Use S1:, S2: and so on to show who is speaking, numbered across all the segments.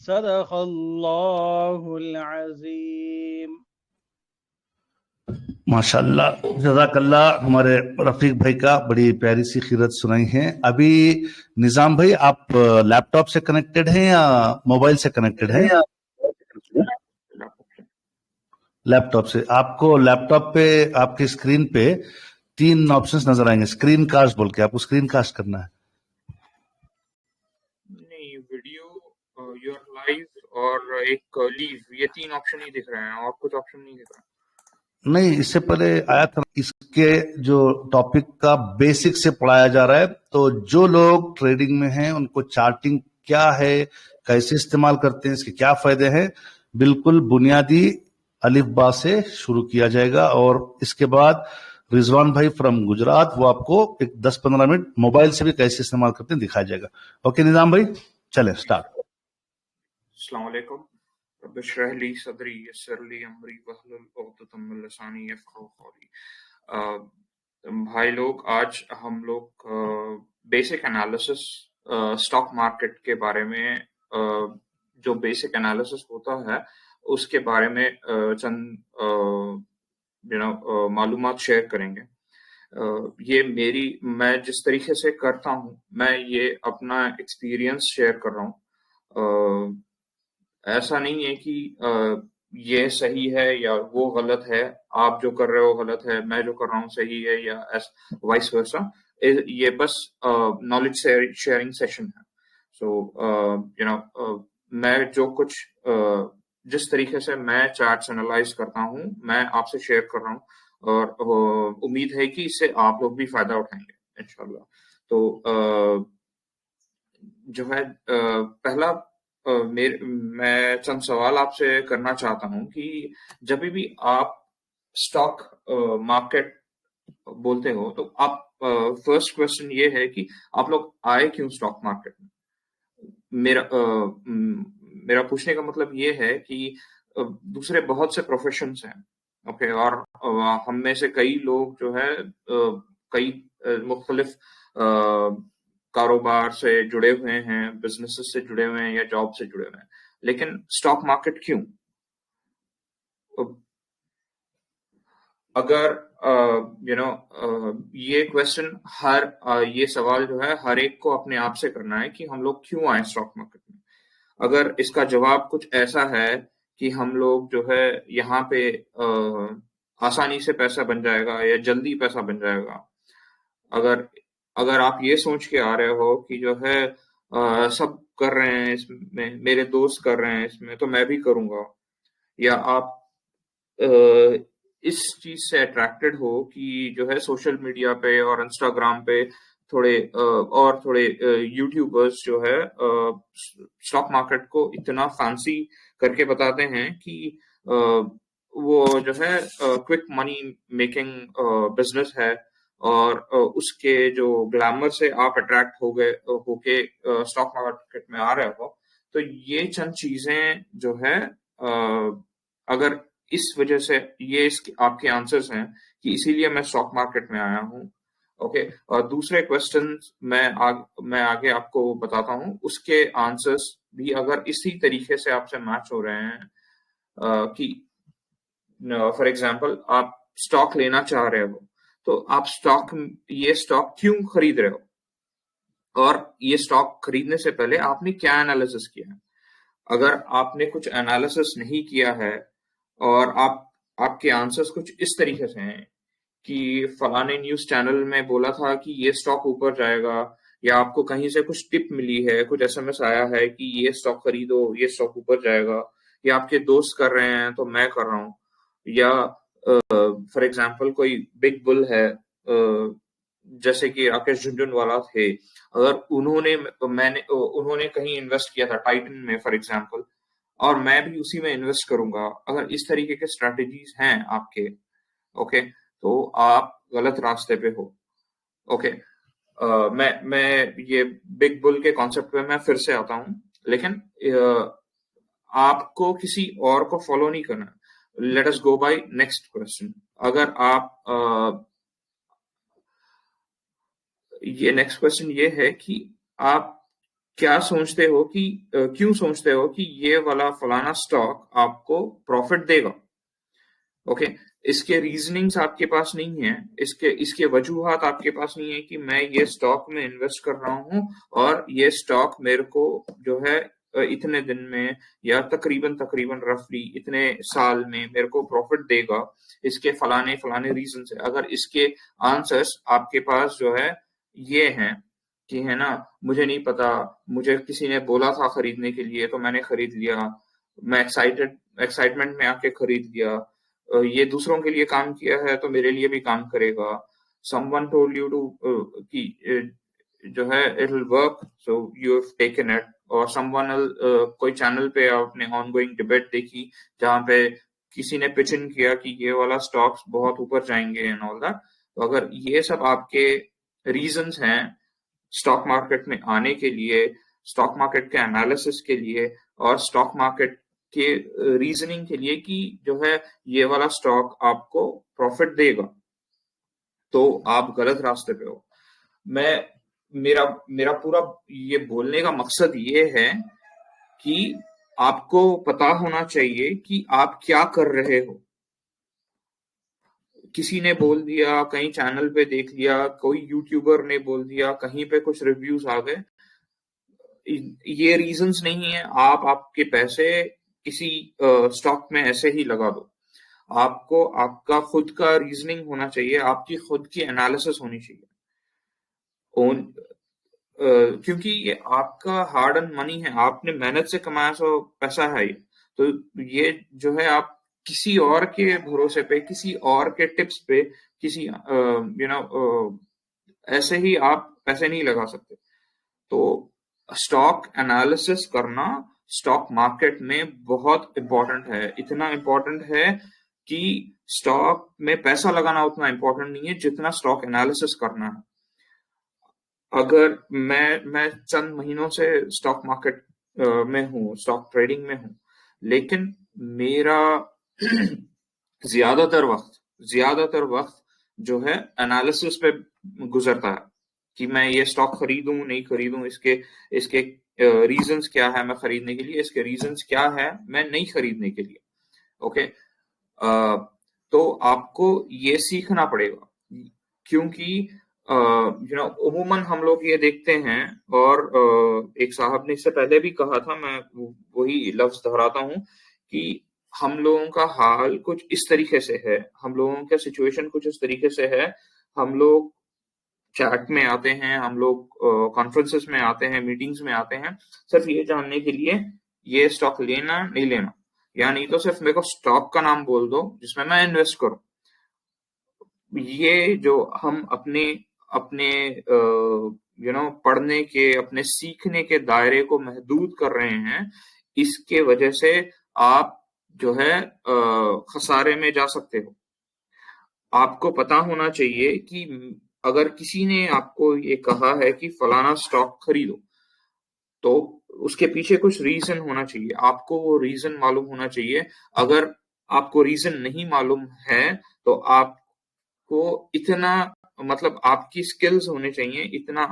S1: सदक़ल्लाहुल अज़ीम।
S2: माशाल्लाह, जज़ाकल्लाह। हमारे रफीक भाई का बड़ी प्यारी सी खीरत सुनाई है। अभी निजाम भाई, आप लैपटॉप से कनेक्टेड हैं या मोबाइल से कनेक्टेड हैं? लैपटॉप से। आपको लैपटॉप पे आपकी स्क्रीन पे 3 ऑप्शंस नजर आएंगे, स्क्रीन कास्ट बोल के। आपको स्क्रीन कास्ट करना है।
S3: नहीं, वीडियो, योर लाइव और एक लीव, ये 3 ऑप्शन ही दिख रहे हैं और कुछ ऑप्शन नहीं दिख रहा।
S2: नहीं, इससे पहले आया था। इसके जो टॉपिक का बेसिक से पढ़ाया जा रहा है, तो जो लोग ट्रेडिंग में हैं उनको चार्टिंग क्या है, कैसे इस्तेमाल करते हैं, इसके क्या फायदे हैं, बिल्कुल बुनियादी अलिफ बा से शुरू किया जाएगा। और इसके बाद रिजवान भाई फ्रॉम गुजरात, वो आपको एक 10-15 मिनट मोबाइल से भी कैसे इस्तेमाल करते हैं दिखाया जाएगा। ओके निजाम भाई, चले स्टार्ट।
S3: अस्सलाम वालेकुम। रब इश्रह ली सदरी यस्सिर ली अमरी वहलुल उक़दतम मिन लिसानी यफ़क़हू क़ौली। भाई लोग, आज हम लोग बेसिक एनालिसिस स्टॉक मार्केट के बारे में, जो बेसिक एनालिसिस होता है उसके बारे में चंद मालूमात शेयर करेंगे। ये मैं जिस तरीके से करता हूँ, मैं ये अपना एक्सपीरियंस शेयर कर रहा हूँ। ऐसा नहीं है कि ये सही है या वो गलत है, आप जो कर रहे हो गलत है, मैं जो कर रहा हूँ सही है, या वाइस वर्सा। ये बस नॉलेज शेयरिंग सेशन है। सो मैं जो कुछ जिस तरीके से मैं चार्ट्स एनालाइज करता हूँ, मैं आपसे शेयर कर रहा हूँ, और उम्मीद है कि इससे आप लोग भी फायदा उठाएंगे इंशाल्लाह। तो जो है पहला, मैं चंद सवाल आपसे करना चाहता हूं कि जब भी आप स्टॉक मार्केट बोलते हो तो आप फर्स्ट क्वेश्चन ये है कि आप लोग आए क्यों स्टॉक मार्केट में। मेरा पूछने का मतलब ये है कि दूसरे बहुत से प्रोफेशंस हैं, ओके, और हम में से कई लोग जो है कई मुख्तलिफ कारोबार से जुड़े हुए हैं, बिजनेसेस से जुड़े हुए हैं या जॉब से जुड़े हुए हैं, लेकिन स्टॉक मार्केट क्यों? अगर ये क्वेश्चन ये सवाल जो है हर एक को अपने आप से करना है कि हम लोग क्यों आए स्टॉक मार्केट में। अगर इसका जवाब कुछ ऐसा है कि हम लोग जो है यहाँ पे आसानी से पैसा बन जाएगा या जल्दी पैसा बन जाएगा, अगर आप ये सोच के आ रहे हो कि जो है सब कर रहे हैं इसमें, मेरे दोस्त कर रहे हैं इसमें तो मैं भी करूंगा, या आप इस चीज से अट्रैक्टेड हो कि जो है सोशल मीडिया पे और इंस्टाग्राम पे थोड़े यूट्यूबर्स जो है स्टॉक मार्केट को इतना फैंसी करके बताते हैं कि वो जो है क्विक मनी मेकिंग बिजनेस है, और उसके जो ग्लैमर से आप अट्रैक्ट होके स्टॉक मार्केट में आ रहे हो। तो ये चंद चीजें जो है अगर इस वजह से ये आपके आंसर्स हैं कि इसीलिए मैं स्टॉक मार्केट में आया हूँ, ओके। और दूसरे क्वेश्चन मैं आगे आपको बताता हूँ, उसके आंसर्स भी अगर इसी तरीके से आपसे मैच हो रहे हैं कि फॉर एग्जांपल आप स्टॉक लेना चाह रहे हो, तो आप ये स्टॉक क्यों खरीद रहे हो, और ये स्टॉक खरीदने से पहले आपने क्या एनालिसिस किया है। अगर आपने कुछ एनालिसिस नहीं किया है और आपके आंसर्स कुछ इस तरीके से हैं कि फलाने न्यूज चैनल में बोला था कि ये स्टॉक ऊपर जाएगा, या आपको कहीं से कुछ टिप मिली है, कुछ एसएमएस आया है कि ये स्टॉक खरीदो, ये स्टॉक ऊपर जाएगा, या आपके दोस्त कर रहे हैं तो मैं कर रहा हूँ, या फॉर एग्जांपल कोई बिग बुल है, जैसे कि राकेश झुनझुनवाला थे, अगर उन्होंने कहीं इन्वेस्ट किया था टाइटन में फॉर एग्जांपल, और मैं भी उसी में इन्वेस्ट करूंगा, अगर इस तरीके के स्ट्रेटजीज हैं आपके, ओके, तो आप गलत रास्ते पे हो। ओके, मैं ये बिग बुल के कॉन्सेप्ट पे मैं फिर से आता हूं, लेकिन आपको किसी और को फॉलो नहीं करना। लेट अस गो बाय नेक्स्ट क्वेश्चन। अगर आप ये नेक्स्ट क्वेश्चन ये है कि आप क्या सोचते हो कि क्यों सोचते हो कि ये वाला फलाना स्टॉक आपको प्रॉफिट देगा? ओके, इसके रीजनिंग्स आपके पास नहीं है, इसके वजूहात आपके पास नहीं है कि मैं ये स्टॉक में इन्वेस्ट कर रहा हूं और ये स्टॉक मेरे को जो है इतने दिन में या तकरीबन रफली इतने साल में मेरे को प्रॉफिट देगा, इसके फलाने फलाने रीजन है। अगर इसके आंसर्स आपके पास जो है ये हैं कि है ना, मुझे नहीं पता, मुझे किसी ने बोला था खरीदने के लिए तो मैंने खरीद लिया, मैं एक्साइटमेंट में आके खरीद लिया, ये दूसरों के लिए काम किया है तो मेरे लिए भी काम करेगा। समवन टोल्ड यू टू कि जो है it will work, so you have taken it. और समवन कोई चैनल पे आपने ऑनगोइंग डिबेट देखी जहां पे किसी ने पिच इन किया कि ये वाला स्टॉक्स बहुत ऊपर जाएंगे एंड ऑल दैट। तो अगर ये सब आपके रीजंस हैं स्टॉक मार्केट में आने के लिए, स्टॉक मार्केट के एनालिसिस के लिए और स्टॉक मार्केट के रीजनिंग के लिए कि जो है ये वाला स्टॉक आपको प्रॉफिट देगा, तो आप गलत रास्ते पे हो। मेरा पूरा ये बोलने का मकसद ये है कि आपको पता होना चाहिए कि आप क्या कर रहे हो। किसी ने बोल दिया, कहीं चैनल पे देख लिया, कोई यूट्यूबर ने बोल दिया, कहीं पे कुछ रिव्यूज आ गए, ये रीजंस नहीं है। आप आपके पैसे किसी स्टॉक में ऐसे ही लगा दो। आपको आपका खुद का रीजनिंग होना चाहिए, आपकी खुद की एनालिसिस होनी चाहिए। क्योंकि ये आपका हार्ड अर्न मनी है, आपने मेहनत से कमाया सो पैसा है ये, तो ये जो है आप किसी और के भरोसे पे, किसी और के टिप्स पे, किसी ऐसे ही आप पैसे नहीं लगा सकते। तो स्टॉक एनालिसिस करना स्टॉक मार्केट में बहुत इंपॉर्टेंट है। इतना इंपॉर्टेंट है कि स्टॉक में पैसा लगाना उतना इंपॉर्टेंट नहीं है जितना स्टॉक एनालिसिस करना है। अगर मैं चंद महीनों से स्टॉक मार्केट में हूँ, स्टॉक ट्रेडिंग में हूँ, लेकिन मेरा ज्यादातर वक्त जो है एनालिसिस पे गुजरता है कि मैं ये स्टॉक खरीदूं नहीं खरीदूं, इसके रीजंस क्या है मैं खरीदने के लिए, इसके रीजंस क्या है मैं नहीं खरीदने के लिए। ओके, तो आपको ये सीखना पड़ेगा, क्योंकि उमूमन हम लोग ये देखते हैं, और एक साहब ने इससे पहले भी कहा था, मैं वही लफ्ज दोहराता हूं कि हम लोगों का हाल कुछ इस तरीके से है, हम लोगों का सिचुएशन कुछ इस तरीके से है। हम लोग चैट में आते हैं, हम लोग कॉन्फ्रेंसेस में आते हैं, मीटिंग्स में आते हैं, सिर्फ ये जानने के लिए ये स्टॉक लेना नहीं लेना, या नहीं तो सिर्फ मेरे को स्टॉक का नाम बोल दो जिसमें मैं इन्वेस्ट करूं। ये जो हम अपने पढ़ने के, अपने सीखने के दायरे को महदूद कर रहे हैं, इसके वजह से आप जो है खसारे में जा सकते हो। आपको पता होना चाहिए कि अगर किसी ने आपको ये कहा है कि फलाना स्टॉक खरीदो, तो उसके पीछे कुछ रीजन होना चाहिए, आपको वो रीजन मालूम होना चाहिए। अगर आपको रीजन नहीं मालूम है तो आपको इतना, मतलब आपकी स्किल्स होने चाहिए इतना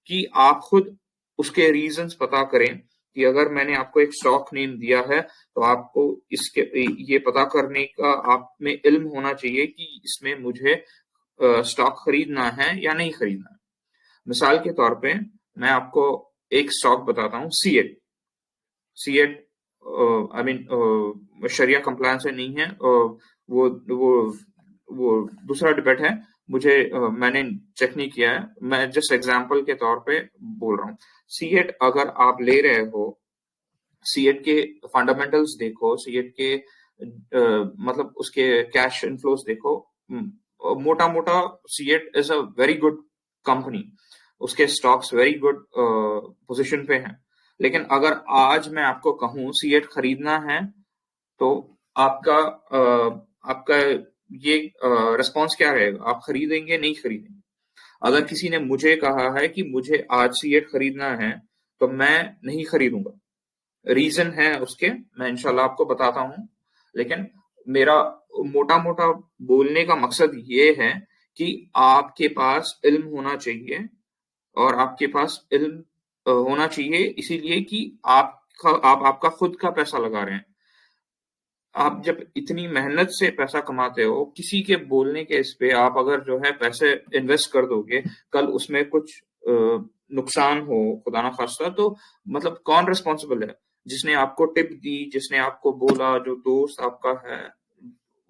S3: कि आप खुद उसके रीजंस पता करें कि अगर मैंने आपको एक स्टॉक नेम दिया है तो आपको इसके ये पता करने का आप में इल्म होना चाहिए कि इसमें मुझे स्टॉक खरीदना है या नहीं खरीदना है। मिसाल के तौर पे मैं आपको एक स्टॉक बताता हूँ, CEAT I mean sharia compliance से नहीं है, वो दूसरा डिबेट है, मुझे मैंने चेक नहीं किया है, मैं जस्ट एग्जांपल के तौर पे बोल रहा हूँ। सीएट अगर आप ले रहे हो, सीएट के फंडामेंटल्स देखो, सीएट के मतलब उसके कैश इनफ्लोस देखो, मोटा मोटा CEAT is a very good company, उसके स्टॉक्स वेरी गुड पोजीशन पे हैं। लेकिन अगर आज मैं आपको कहूं सीएट खरीदना है, तो आपका आपका ये रिस्पॉन्स क्या रहेगा? आप खरीदेंगे नहीं खरीदेंगे? अगर किसी ने मुझे कहा है कि मुझे आज सीएट खरीदना है, तो मैं नहीं खरीदूंगा। रीजन है उसके, मैं इंशाल्लाह आपको बताता हूं। लेकिन मेरा मोटा मोटा बोलने का मकसद ये है कि आपके पास इल्म होना चाहिए, और आपके पास इल्म होना चाहिए इसीलिए कि आप आपका खुद का पैसा लगा रहे हैं। आप जब इतनी मेहनत से पैसा कमाते हो, किसी के बोलने के इस पे आप अगर जो है पैसे इन्वेस्ट कर दोगे, कल उसमें कुछ नुकसान हो खुदा ना खास्ता, तो मतलब कौन रिस्पॉन्सिबल है? जिसने आपको टिप दी, जिसने आपको बोला, जो दोस्त आपका है,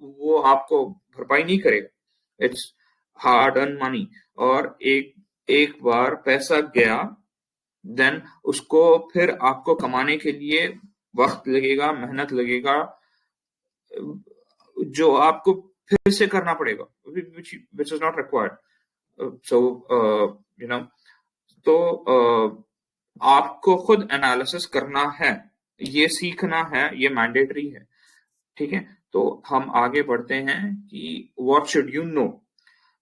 S3: वो आपको भरपाई नहीं करेगा। इट्स हार्ड अर्न मनी, और एक एक बार पैसा गया, देन उसको फिर आपको कमाने के लिए वक्त लगेगा, मेहनत लगेगा, जो आपको फिर से करना पड़ेगा, which is not required. So you know, तो आपको खुद एनालिसिस करना है, ये सीखना है, ये मैंडेटरी है। ठीक है, तो हम आगे बढ़ते हैं कि व्हाट शुड यू नो।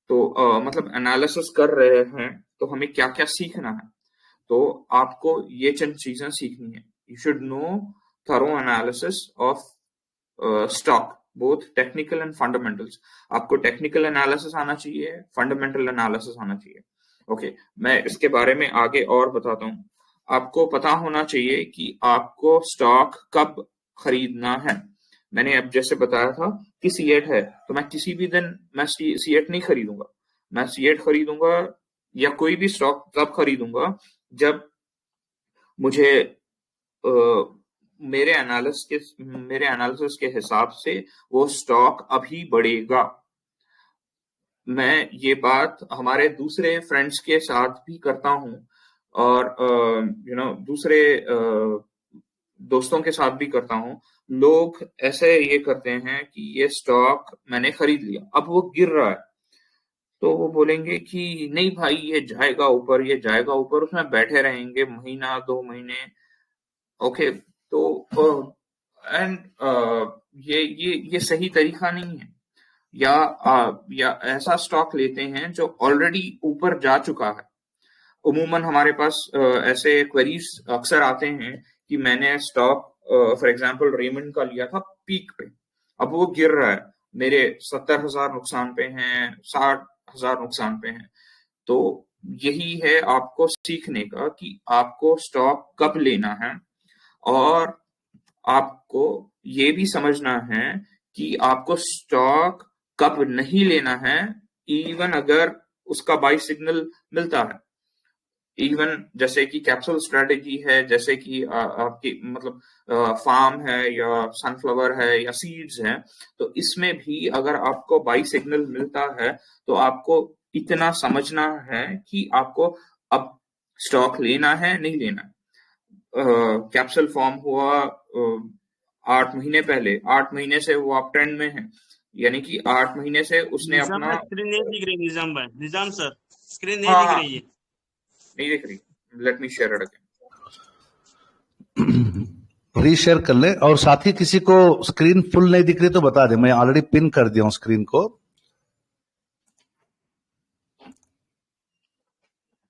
S3: तो मतलब एनालिसिस कर रहे हैं तो हमें क्या क्या सीखना है। तो आपको ये चंद चीजें सीखनी है। You should no thorough analysis of stock, both technical and fundamentals. आपको टेक्निकल एनालिसिस आना चाहिए, फंडामेंटल एनालिसिस आना चाहिए। ओके, मैं इसके बारे में आगे और बताता हूँ। आपको पता होना चाहिए कि आपको स्टॉक कब खरीदना है। मैंने अब जैसे बताया था कि सीएट है, तो मैं किसी भी दिन मैं सीएट नहीं खरीदूंगा। मैं सीएट खरीदूंगा या कोई भी स्टॉक तब खरीदूंगा जब मुझे मेरे एनालिसिस के हिसाब से वो स्टॉक अभी बढ़ेगा। मैं ये बात हमारे दूसरे फ्रेंड्स के साथ भी करता हूँ, और दूसरे दोस्तों के साथ भी करता हूँ। लोग ऐसे ये करते हैं कि ये स्टॉक मैंने खरीद लिया, अब वो गिर रहा है, तो वो बोलेंगे कि नहीं भाई ये जाएगा ऊपर, ये जाएगा ऊपर, उसमें बैठे रहेंगे महीना 2 महीने। ओके, तो एंड ये सही तरीका नहीं है। या ऐसा स्टॉक लेते हैं जो ऑलरेडी ऊपर जा चुका है। उमूमन हमारे पास ऐसे क्वेरीज अक्सर आते हैं कि मैंने स्टॉक फॉर एग्जांपल रेमंड का लिया था पीक पे, अब वो गिर रहा है, मेरे 70,000 नुकसान पे हैं, 60,000 नुकसान पे हैं। तो यही है आपको सीखने का कि आपको स्टॉक कब लेना है, और आपको ये भी समझना है कि आपको स्टॉक कब नहीं लेना है, इवन अगर उसका बाई सिग्नल मिलता है। इवन जैसे कि कैप्सूल स्ट्रेटेजी है, जैसे कि आपकी मतलब फार्म है या सनफ्लावर है या सीड्स है, तो इसमें भी अगर आपको बाई सिग्नल मिलता है, तो आपको इतना समझना है कि आपको अब स्टॉक लेना है नहीं लेना। कैप्सूल फॉर्म हुआ 8 महीने पहले, 8 महीने से वो आप ट्रेंड में है, यानी कि 8 महीने से उसने
S4: निजाम
S3: अपना
S4: स्क्रीन नहीं दिख रही। निजाम भाई, निजाम सर स्क्रीन नहीं
S3: हाँ
S4: दिख
S3: हाँ
S4: रही है।
S3: नहीं दिख रही, let me share it again.
S2: Reshare कर ले, और साथ ही किसी को स्क्रीन फुल नहीं दिख रही तो बता दे, मैं ऑलरेडी पिन कर दिया हूं स्क्रीन को।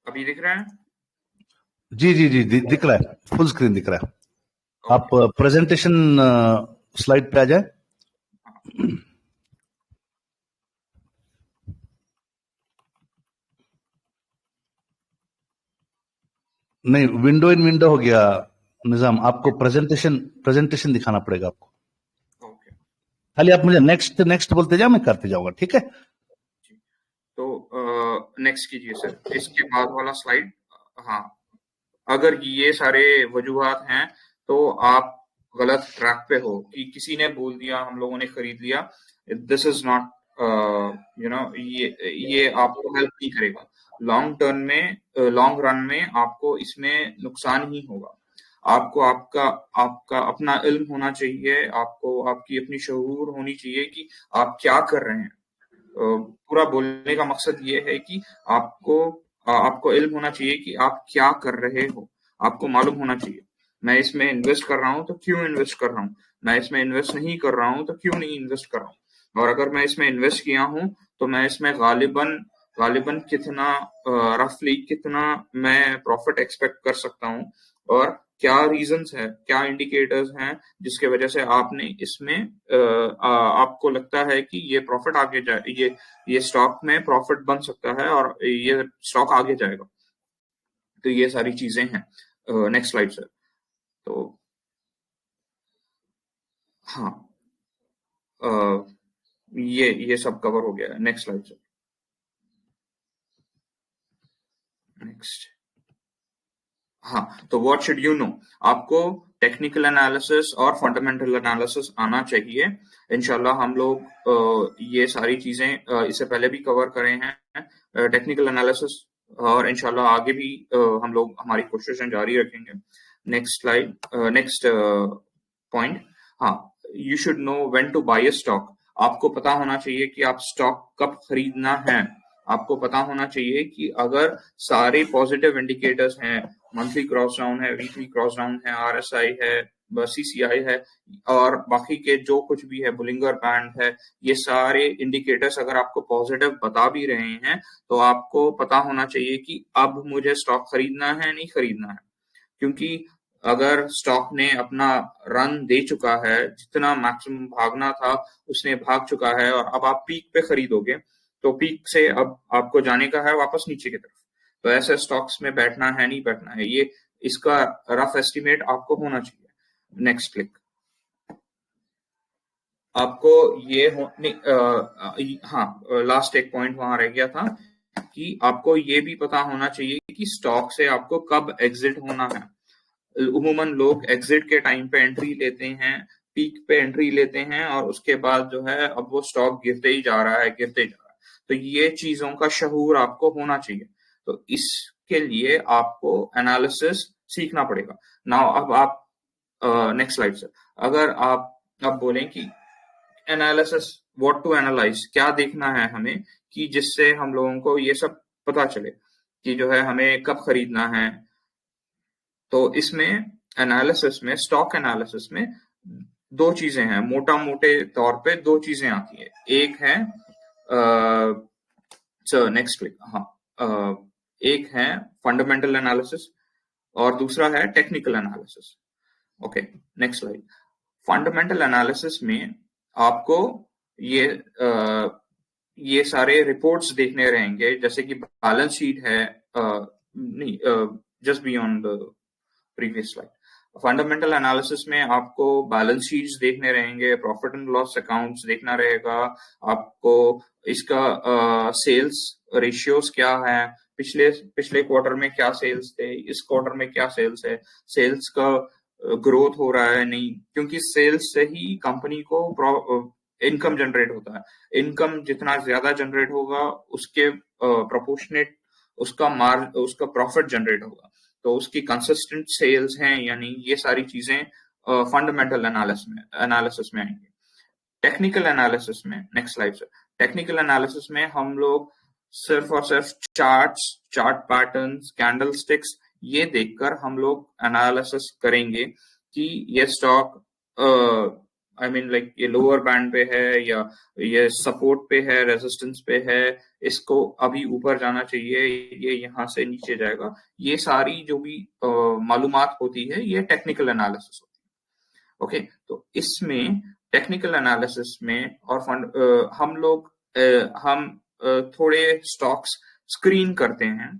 S3: अभी दिख रहा है?
S2: जी जी जी दिख रहा है, फुल स्क्रीन दिख रहा है। आप प्रेजेंटेशन स्लाइड पे आ जाए। नहीं, विंडो इन विंडो हो गया निजाम, आपको प्रेजेंटेशन दिखाना पड़ेगा आपको।
S3: ओके,
S2: खाली आप मुझे नेक्स्ट नेक्स्ट बोलते जाओ, मैं करते जाऊंगा, ठीक है?
S3: तो नेक्स्ट कीजिए सर, इसके बाद वाला स्लाइड। हाँ, अगर ये सारे वजूहात हैं तो आप गलत ट्रैक पे हो कि किसी ने बोल दिया हम लोगों ने खरीद लिया। दिस इज नॉट ये आपको हेल्प नहीं करेगा लॉन्ग टर्म में, लॉन्ग रन में आपको इसमें नुकसान ही होगा। आपको आपका आपका अपना इल्म होना चाहिए, आपको आपकी अपनी शऊर होनी चाहिए कि आप क्या कर रहे हैं। पूरा बोलने का मकसद ये है कि आपको इल्म होना चाहिए कि आप क्या कर रहे हो, आपको मालूम होना चाहिए। मैं इसमें इन्वेस्ट कर रहा हूँ तो क्यों इन्वेस्ट कर रहा हूँ, मैं इसमें इन्वेस्ट नहीं कर रहा हूँ तो क्यों नहीं इन्वेस्ट कर रहा हूँ, और अगर मैं इसमें इन्वेस्ट किया हूँ तो मैं इसमें गालिबन गालिबन कितना रफली कितना मैं प्रॉफिट एक्सपेक्ट कर सकता हूँ, और क्या रीजंस है, क्या इंडिकेटर्स हैं जिसके वजह से आपने इसमें आपको लगता है कि ये प्रॉफिट आगे जाए, ये स्टॉक में प्रॉफिट बन सकता है और ये स्टॉक आगे जाएगा। तो ये सारी चीजें हैं। Next slide sir. तो हाँ, ये सब कवर हो गया है। Next slide sir. नेक्स्ट। हाँ, तो व्हाट शुड यू नो, आपको टेक्निकल एनालिसिस और फंडामेंटल एनालिसिस आना चाहिए। इंशाल्लाह हम लोग ये सारी चीजें इससे पहले भी कवर करे हैं, टेक्निकल एनालिसिस, और इंशाल्लाह आगे भी हम लोग हमारी कोशिशें जारी रखेंगे। Next slide. Next point. हाँ, you should know when to buy a stock, आपको पता होना चाहिए कि आप स्टॉक कब खरीदना है। आपको पता होना चाहिए कि अगर सारे पॉजिटिव इंडिकेटर्स हैं, मंथली क्रॉस डाउन है, वीकली क्रॉस डाउन है, आरएसआई है, सीसीआई है, और बाकी के जो कुछ भी है, बुलिंगर बैंड है, ये सारे इंडिकेटर्स अगर आपको पॉजिटिव बता भी रहे हैं तो आपको पता होना चाहिए कि अब मुझे स्टॉक खरीदना है नहीं खरीदना है। क्योंकि अगर स्टॉक ने अपना रन दे चुका है, जितना मैक्सिमम भागना था उसने भाग चुका है, और अब आप पीक पे खरीदोगे तो पीक से अब आपको जाने का है वापस नीचे की तरफ। तो ऐसे स्टॉक्स में बैठना है नहीं बैठना है, ये इसका रफ एस्टिमेट आपको होना चाहिए। Next click. आपको ये हाँ, लास्ट एक पॉइंट वहां रह गया था कि आपको ये भी पता होना चाहिए कि स्टॉक से आपको कब एग्जिट होना है। उमूमन लोग एग्जिट के टाइम पे एंट्री लेते हैं, पीक पे एंट्री लेते हैं, और उसके बाद जो है अब वो स्टॉक गिरते ही जा रहा है, गिरते जा रहा है। तो ये चीजों का शऊर आपको होना चाहिए। तो इसके लिए आपको एनालिसिस सीखना पड़ेगा। नाउ अब आप नेक्स्ट स्लाइड सर। अगर आप अब बोलें कि एनालिसिस, व्हाट टू एनालाइज, क्या देखना है हमें कि जिससे हम लोगों को ये सब पता चले कि जो है हमें कब खरीदना है। तो इसमें एनालिसिस में, स्टॉक एनालिसिस में दो चीजें हैं, मोटा मोटे तौर पे दो चीजें आती है। एक है नेक्स्ट क्लिक। हाँ, एक है फंडामेंटल एनालिसिस और दूसरा है technical analysis. Okay, next slide. Fundamental analysis में आपको ये ये सारे रिपोर्ट्स देखने रहेंगे, जैसे कि बैलेंस शीट है, नहीं, just beyond the previous slide. Fundamental analysis में आपको बैलेंस शीट्स देखने रहेंगे, प्रॉफिट एंड लॉस अकाउंट्स देखना रहेगा, आपको इसका सेल्स रेशियोज क्या है, पिछले क्वार्टर में क्या सेल्स थे, इस क्वार्टर में क्या सेल्स है, सेल्स का ग्रोथ हो रहा है नहीं, क्योंकि सेल्स से ही कंपनी को इनकम जनरेट होता है। इनकम जितना ज्यादा जनरेट होगा उसके प्रोपोर्शनेट उसका प्रॉफिट जनरेट होगा। तो उसकी कंसिस्टेंट सेल्स हैं यानी ये सारी चीजें फंडामेंटल एनालिसिस में आएंगी। टेक्निकल एनालिसिस में, next slide sir. Technical analysis में हम लोग सिर्फ और सिर्फ चार्ट पैटर्न्स, कैंडल स्टिक्स, ये देखकर हम लोग एनालिसिस करेंगे कि ये स्टॉक आई मीन लाइक ये लोअर बैंड पे है या ये सपोर्ट पे है, रेजिस्टेंस पे है, इसको अभी ऊपर जाना चाहिए, ये यहाँ से नीचे जाएगा। ये सारी जो भी मालूमात होती है ये टेक्निकल एनालिसिस होती है। ओके, तो इसमें टेक्निकल एनालिसिस में और हम थोड़े स्टॉक्स स्क्रीन करते हैं,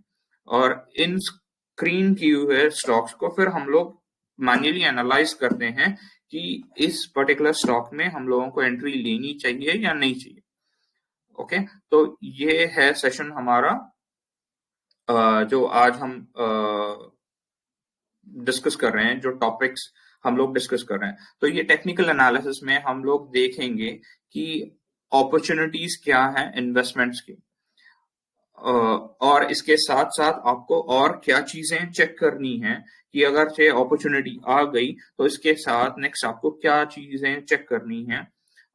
S3: और इन स्क्रीन किए हुए स्टॉक्स को फिर हम लोग मैन्युअली एनालाइज करते हैं कि इस पर्टिकुलर स्टॉक में हम लोगों को एंट्री लेनी चाहिए या नहीं चाहिए। ओके, तो ये है सेशन हमारा जो आज हम डिस्कस कर रहे हैं, जो टॉपिक्स हम लोग डिस्कस कर रहे हैं। तो ये टेक्निकल एनालिसिस में हम लोग देखेंगे कि अपॉर्चुनिटीज क्या हैं इन्वेस्टमेंट्स की, और इसके साथ साथ आपको और क्या चीजें चेक करनी है कि अगर से अपॉर्चुनिटी आ गई तो इसके साथ नेक्स्ट आपको क्या चीजें चेक करनी है।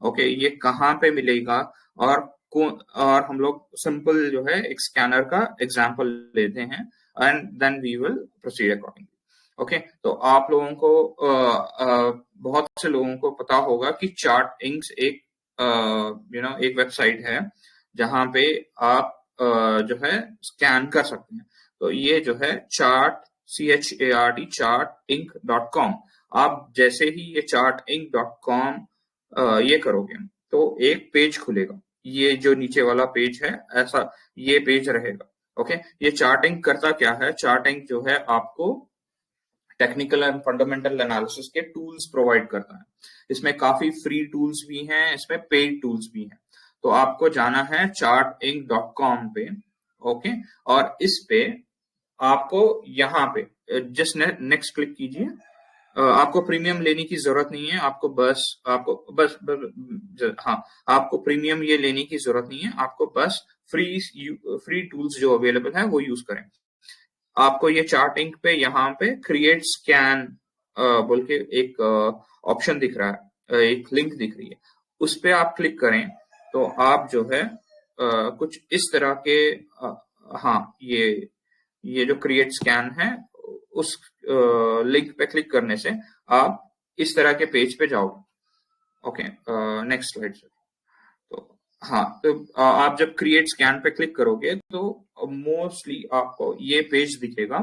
S3: ओके, ये कहाँ पे मिलेगा और हम लोग सिंपल जो है एक स्कैनर का एग्जांपल लेते हैं and then we will proceed accordingly. Okay, तो आप लोगों को बहुत से लोगों को पता होगा कि चार्ट इंक्स एक एक वेबसाइट है जहां पे आप जो है स्कैन कर सकते हैं। तो ये जो है chartinc.com, आप जैसे ही ये chartinc.com ये करोगे तो एक पेज खुलेगा। ये जो नीचे वाला पेज है ऐसा ये पेज रहेगा। ओके, ये चार्टिंग करता क्या है? चार्टिंग जो है आपको टेक्निकल एंड फंडामेंटल एनालिसिस के टूल्स प्रोवाइड करता है। इसमें काफी फ्री टूल्स भी हैं, इसमें पेड टूल्स भी हैं। तो आपको जाना है chartinc.com पे। ओके, और इस पे आपको यहाँ पे जस्ट नेक्स्ट क्लिक कीजिए। आपको प्रीमियम लेने की जरूरत नहीं है, आपको आपको प्रीमियम ये लेने की जरूरत नहीं है, आपको बस फ्री टूल्स जो अवेलेबल है वो यूज करें। आपको ये चार्टिंग पे यहाँ पे क्रिएट स्कैन बोल के एक ऑप्शन दिख रहा है, एक लिंक दिख रही है, उस पे आप क्लिक करें तो आप जो है कुछ इस तरह के ये जो क्रिएट स्कैन है उस लिंक पे क्लिक करने से आप इस तरह के पेज पे जाओगे। ओके, नेक्स्ट स्लाइड से। तो आप जब क्रिएट स्कैन पे क्लिक करोगे तो मोस्टली आपको ये पेज दिखेगा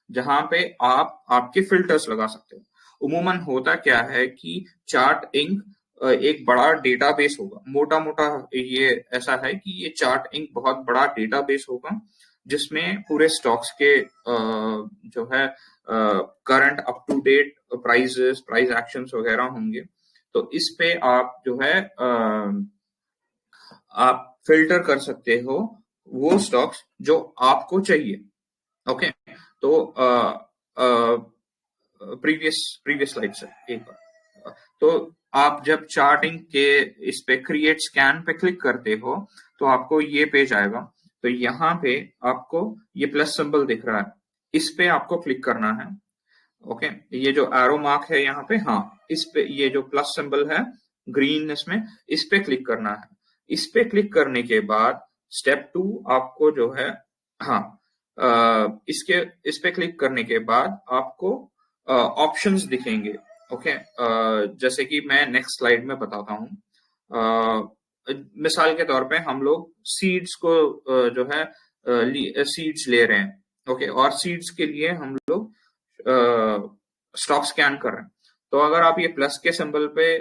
S3: जहां पे आप आपके फिल्टर्स लगा सकते हो। उमूमन होता क्या है कि चार्ट इंक एक बड़ा डेटाबेस होगा, मोटा मोटा ये ऐसा है कि ये चार्ट इंक बहुत बड़ा डेटाबेस होगा जिसमें पूरे स्टॉक्स के जो है current up to date price actions वगैरह होंगे। तो इस पे आप जो है आप फिल्टर कर सकते हो वो स्टॉक्स जो आपको चाहिए। ओके, तो प्रीवियस स्लाइड से एक बार। तो आप जब चार्टिंग के इस पे क्रिएट स्कैन पे क्लिक करते हो तो आपको ये पेज आएगा। तो यहाँ पे आपको ये प्लस सिंबल दिख रहा है, इस पे आपको क्लिक करना है। ओके, ये जो एरो मार्क है यहाँ पे, इस पे ये जो प्लस सिंबल है ग्रीन, इसमें इस पे क्लिक करना है। इस पे क्लिक करने के बाद स्टेप 2 आपको जो है इस पे क्लिक करने के बाद आपको ऑप्शंस दिखेंगे। ओके, जैसे कि मैं नेक्स्ट स्लाइड में बताता हूँ। मिसाल के तौर पे हम लोग सीड्स को जो है सीड्स ले रहे हैं। ओके, और सीड्स के लिए हम लोग स्टॉक स्कैन कर रहे हैं। तो अगर आप ये प्लस के सिंबल पे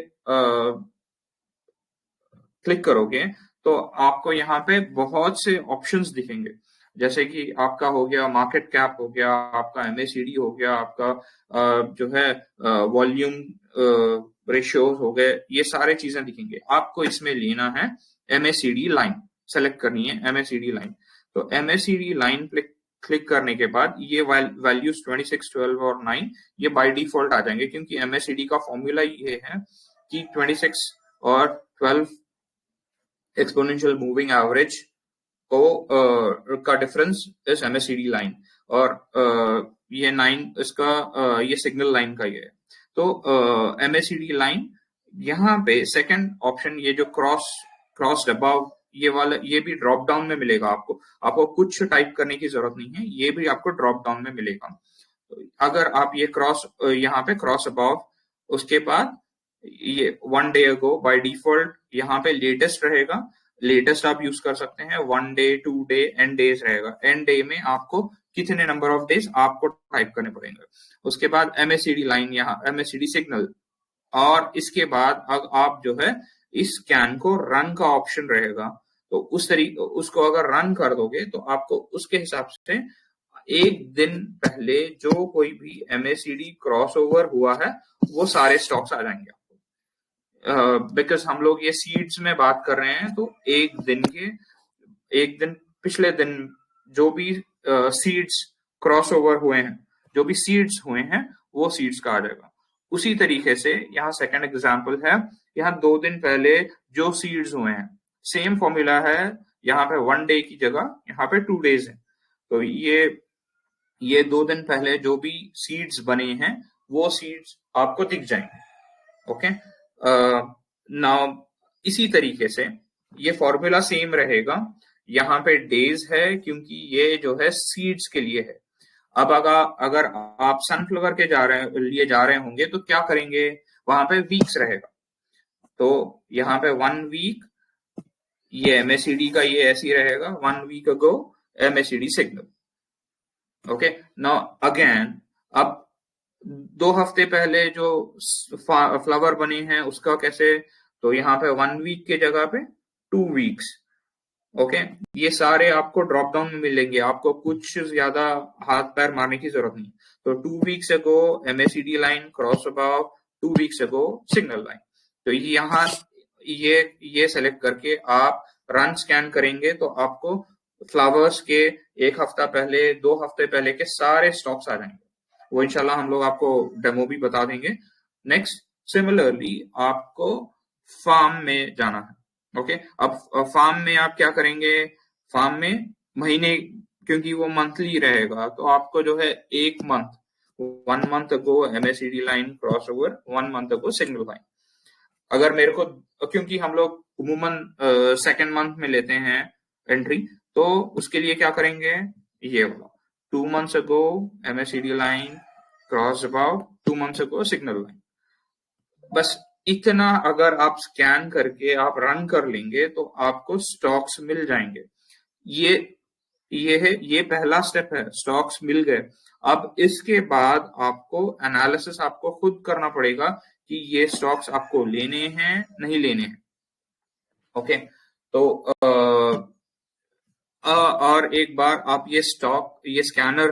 S3: क्लिक करोगे तो आपको यहाँ पे बहुत से ऑप्शंस दिखेंगे, जैसे कि आपका हो गया मार्केट कैप, हो गया आपका MACD, हो गया आपका जो है वॉल्यूम रेशियो हो गए, ये सारे चीजें दिखेंगे। आपको इसमें लेना है MACD लाइन, सेलेक्ट करनी है MACD लाइन। तो MACD लाइन पे क्लिक करने के बाद ये वैल्यूज 26, 12 और 9 ये बाय डिफॉल्ट आ जाएंगे, क्योंकि MACD का फॉर्मूला ये है कि 26 और 12 एक्सपोनेंशियल मूविंग एवरेज का डिफरेंस इस MACD लाइन, और ये 9 इसका ये सिग्नल लाइन का ये है। तो MACD लाइन यहाँ पे सेकंड ऑप्शन, ये जो क्रॉस अबव ये वाला, ये भी ड्रॉप डाउन में मिलेगा आपको कुछ टाइप करने की जरूरत नहीं है, ये भी आपको ड्रॉप डाउन में मिलेगा। तो अगर आप ये यहाँ पे क्रॉस अबव, उसके बाद ये 1 डे अगो बाय डिफॉल्ट यहाँ पे लेटेस्ट रहेगा, लेटेस्ट आप यूज कर सकते हैं। 1 डे, 2 डे, एंड डेज रहेगा। एंड डे में आपको कितने नंबर ऑफ डेज आपको टाइप करने पड़ेंगे। उसके बाद MACD लाइन, यहाँ MACD सिग्नल, और इसके बाद आप जो है इस स्कैन को रन का ऑप्शन रहेगा। तो उस तरीके उसको अगर रन कर दोगे तो आपको उसके हिसाब से एक दिन पहले जो कोई भी MACD क्रॉसओवर हुआ है वो सारे स्टॉक्स आ जाएंगे आपको। बिकॉज हम लोग ये सीड्स में बात कर रहे हैं, तो एक दिन पिछले दिन जो भी सीड्स क्रॉसओवर हुए हैं, जो भी सीड्स हुए हैं वो सीड्स का आ जाएगा। उसी तरीके से यहाँ सेकंड एग्जांपल है, यहाँ 2 दिन पहले जो सीड्स हुए हैं, सेम फॉर्मूला है यहाँ पे 1 डे की जगह यहाँ पे 2 डेज है। तो ये 2 दिन पहले जो भी सीड्स बने हैं वो सीड्स आपको दिख जाएंगे। ओके, नाउ इसी तरीके से ये फॉर्मूला सेम रहेगा। यहाँ पे डेज है क्योंकि ये जो है सीड्स के लिए है। अब अगर आप सनफ्लावर के लिए जा रहे होंगे तो क्या करेंगे, वहां पे वीक्स रहेगा। तो यहाँ पे 1 वीक, ये MACD का ये ऐसे ही रहेगा, 1 week ago MACD signal. Okay, now again अब 2 हफ्ते पहले जो फ्लावर बने हैं उसका कैसे, तो यहाँ पे 1 वीक के जगह पे 2 वीक्स। ओके, ये सारे आपको ड्रॉप डाउन में मिलेंगे, आपको कुछ ज्यादा हाथ पैर मारने की जरूरत नहीं। तो 2 weeks ago MACD line cross about 2 weeks ago signal line. तो यहाँ ये सेलेक्ट करके आप रन स्कैन करेंगे तो आपको फ्लावर्स के 1 हफ्ता पहले 2 हफ्ते पहले के सारे स्टॉक्स आ जाएंगे। वो इंशाल्लाह हम लोग आपको डेमो भी बता देंगे। नेक्स्ट, सिमिलरली आपको फार्म में जाना है। ओके, अब फार्म में आप क्या करेंगे, फार्म में महीने, क्योंकि वो मंथली रहेगा तो आपको जो है 1 month ago MACD line cross over, 1 month ago signal line. अगर मेरे को, क्योंकि हम लोग उमूमन 2nd मंथ में लेते हैं एंट्री, तो उसके लिए क्या करेंगे, ये वाला 2 months ago MACD line cross about 2 months ago signal line. बस इतना अगर आप स्कैन करके आप रन कर लेंगे तो आपको स्टॉक्स मिल जाएंगे। ये पहला स्टेप है, स्टॉक्स मिल गए। अब इसके बाद आपको एनालिसिस आपको खुद करना पड़ेगा कि ये स्टॉक्स आपको लेने हैं नहीं लेने हैं। ओके, तो और एक बार आप ये स्कैनर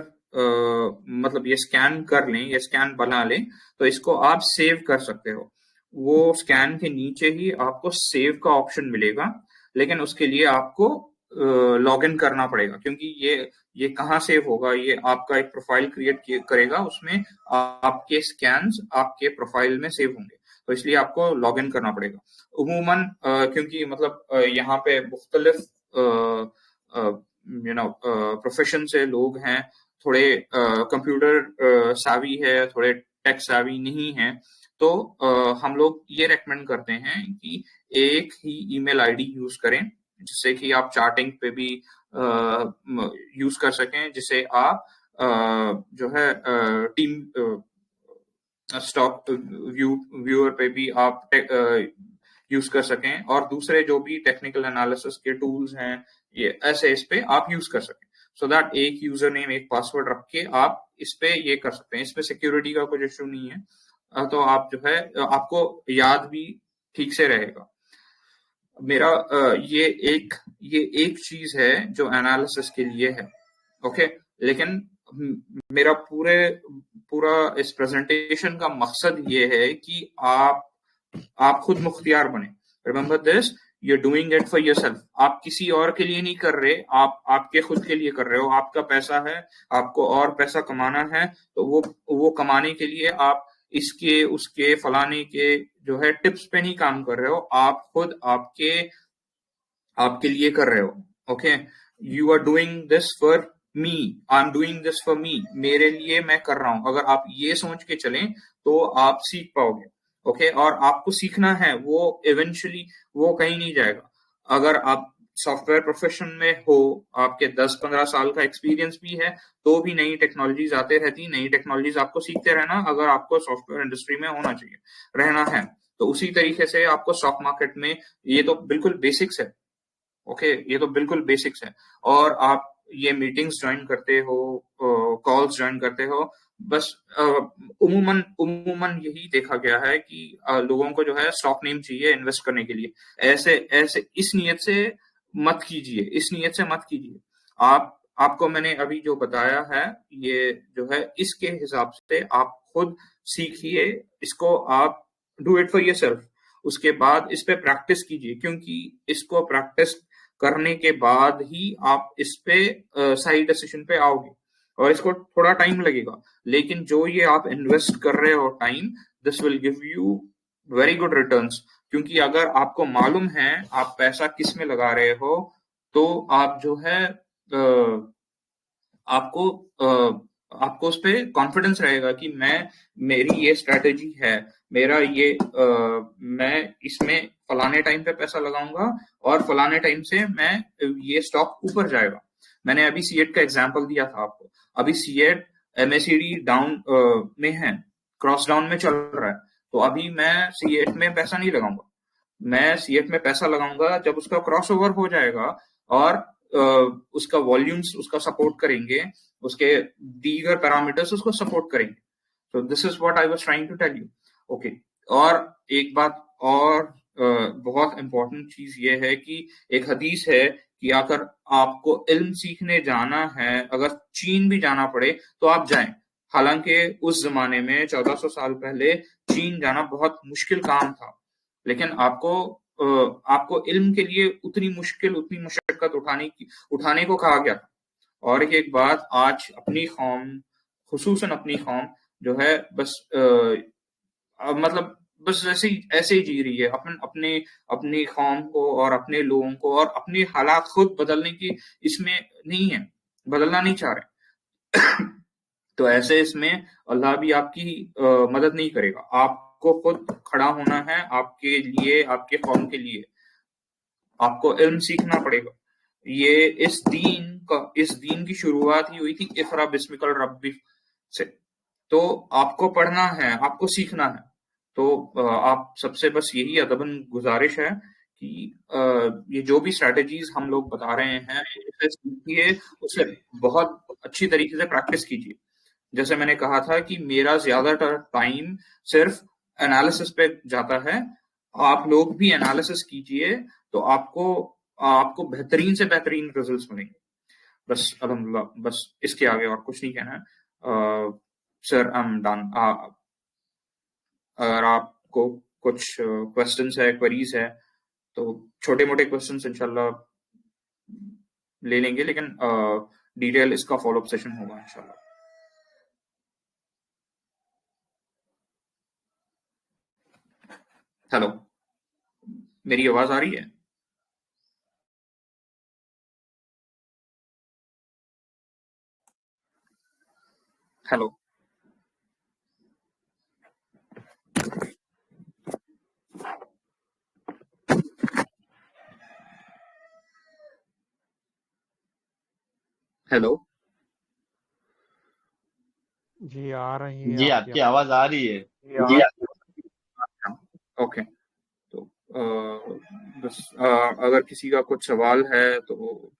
S3: मतलब ये स्कैन कर लें, ये स्कैन बना लें तो इसको आप सेव कर सकते हो। वो स्कैन के नीचे ही आपको सेव का ऑप्शन मिलेगा, लेकिन उसके लिए आपको लॉग इन करना पड़ेगा, क्योंकि ये कहाँ सेव होगा, ये आपका एक प्रोफाइल क्रिएट करेगा, उसमें आपके स्कैन्स आपके प्रोफाइल में सेव होंगे, तो इसलिए आपको लॉग इन करना पड़ेगा। उमूमन क्योंकि मतलब यहाँ पे मुख्तलिफ प्रोफेशन से लोग हैं, थोड़े कंप्यूटर सावी है, थोड़े टेक सावी नहीं है, तो हम लोग ये रेकमेंड करते हैं कि एक ही ईमेल आईडी यूज करें, जिससे कि आप चार्टिंग पे भी यूज कर सकें, जिसे आप जो है टीम स्टॉक व्यूअर पे भी आप यूज कर सकें, और दूसरे जो भी टेक्निकल एनालिसिस के टूल्स हैं ये ऐसे इस पे आप यूज कर सकें, सो दैट एक यूजर नेम एक पासवर्ड रख के आप इस पे ये कर सकते हैं। इसमें सिक्योरिटी का कोई इश्यू नहीं है, तो आप जो है आपको याद भी ठीक से रहेगा। मेरा ये एक चीज है जो एनालिसिस के लिए है। ओके, लेकिन मेरा पूरा इस प्रेजेंटेशन का मकसद ये है कि आप खुद मुख्तियार बने। Remember this, you are doing it for yourself. आप किसी और के लिए नहीं कर रहे, आप आपके खुद के लिए कर रहे हो। आपका पैसा है, आपको और पैसा कमाना है, तो वो कमाने के लिए आप इसके उसके फलाने के जो है टिप्स पे नहीं काम कर रहे हो, आप खुद आपके लिए कर रहे हो। Okay, you are doing this for me, I am doing this for me, मेरे लिए मैं कर रहा हूं। अगर आप ये सोच के चलें तो आप सीख पाओगे। ओके, और आपको सीखना है, वो इवेंचुअली वो कहीं नहीं जाएगा। अगर आप सॉफ्टवेयर प्रोफेशन में हो, आपके 10-15 साल का एक्सपीरियंस भी है, तो भी नई टेक्नोलॉजीज आते रहती, नई टेक्नोलॉजीज आपको सीखते रहना, अगर आपको सॉफ्टवेयर इंडस्ट्री में होना चाहिए, रहना है। तो उसी तरीके से आपको स्टॉक मार्केट में ये तो बिल्कुल बेसिक्स है। ओके, ये तो बिल्कुल बेसिक्स है। और आप ये मीटिंग्स ज्वाइन करते हो, कॉल्स ज्वाइन करते हो, बस उमूमन यही देखा गया है कि लोगों को जो है स्टॉक नेम चाहिए इन्वेस्ट करने के लिए। ऐसे इस नीयत से मत कीजिए। आपको मैंने अभी जो बताया है, ये जो है इसके हिसाब से आप खुद सीखिए, इसको आप डू इट फॉर योरसेल्फ। उसके बाद इस पे प्रैक्टिस कीजिए, क्योंकि इसको प्रैक्टिस करने के बाद ही आप इस पे सही डिसीजन पे आओगे, और इसको थोड़ा टाइम लगेगा, लेकिन जो ये आप इन्वेस्ट कर रहे हो time, this will give you very good returns. क्योंकि अगर आपको मालूम है आप पैसा किस में लगा रहे हो, तो आप जो है आपको उस पे कॉन्फिडेंस रहेगा कि मेरी ये स्ट्रेटेजी है, मेरा ये मैं इसमें फलाने टाइम पे पैसा लगाऊंगा और फलाने टाइम से मैं ये स्टॉक ऊपर जाएगा। मैंने अभी सीएट का एग्जांपल दिया था आपको। अभी सीएट एमएसीडी डाउन में है, क्रॉस डाउन में चल रहा है, तो अभी मैं सीएट में पैसा नहीं लगाऊंगा। मैं सीएट में पैसा लगाऊंगा जब उसका क्रॉस ओवर हो जाएगा और उसका वॉल्यूम्स उसका सपोर्ट करेंगे, उसके दीगर पैरामीटर्स उसको सपोर्ट करेंगे। तो this is what I was trying to tell you. Okay, और एक बात और बहुत इंपॉर्टेंट चीज ये है कि एक हदीस है कि अगर आपको इल्म सीखने जाना है, अगर चीन भी जाना पड़े तो आप जाएं। हालांकि उस जमाने में 1400 साल पहले चीन जाना बहुत मुश्किल काम था, लेकिन आपको इल्म के लिए उतनी मुशक्कत उठाने को कहा गया था। और एक बात, आज अपनी कौम, खुसूसन अपनी कौम जो है बस मतलब बस ऐसे ही जी रही है, अपनी कौम को और अपने लोगों को और अपने हालात खुद बदलने की इसमें नहीं है, बदलना नहीं चाह रहे। तो ऐसे इसमें अल्लाह भी आपकी मदद नहीं करेगा। आपको खुद खड़ा होना है, आपके लिए, आपके कौम के लिए आपको इल्म सीखना पड़ेगा। ये इस दीन की शुरुआत ही हुई थी इक़रा बिस्मिकल रब्बिक से। तो आपको पढ़ना है, आपको सीखना है। तो आप सबसे बस यही अदबन गुजारिश है कि ये जो भी स्ट्रैटेजीज हम लोग बता रहे हैं उसे सीखिए, उसे बहुत अच्छी तरीके से प्रैक्टिस कीजिए। जैसे मैंने कहा था कि मेरा ज्यादातर टाइम सिर्फ एनालिसिस पे जाता है, आप लोग भी एनालिसिस कीजिए तो आपको बेहतरीन से बेहतरीन रिजल्ट्स मिलेंगे। बस अल्हम्दुलिल्लाह, बस इसके आगे और कुछ नहीं कहना है। Sir I am done. अगर आपको कुछ क्वेश्चंस है, क्वेरीज है, तो छोटे मोटे क्वेश्चंस इंशाल्लाह ले लेंगे, लेकिन डिटेल इसका फॉलोअप सेशन होगा इंशाल्लाह। हेलो, मेरी आवाज आ रही है? हेलो, हेलो
S1: जी आ रही है
S5: जी, आपकी आवाज आ रही है।
S1: जी
S3: ओके। तो बस अगर किसी का कुछ सवाल है तो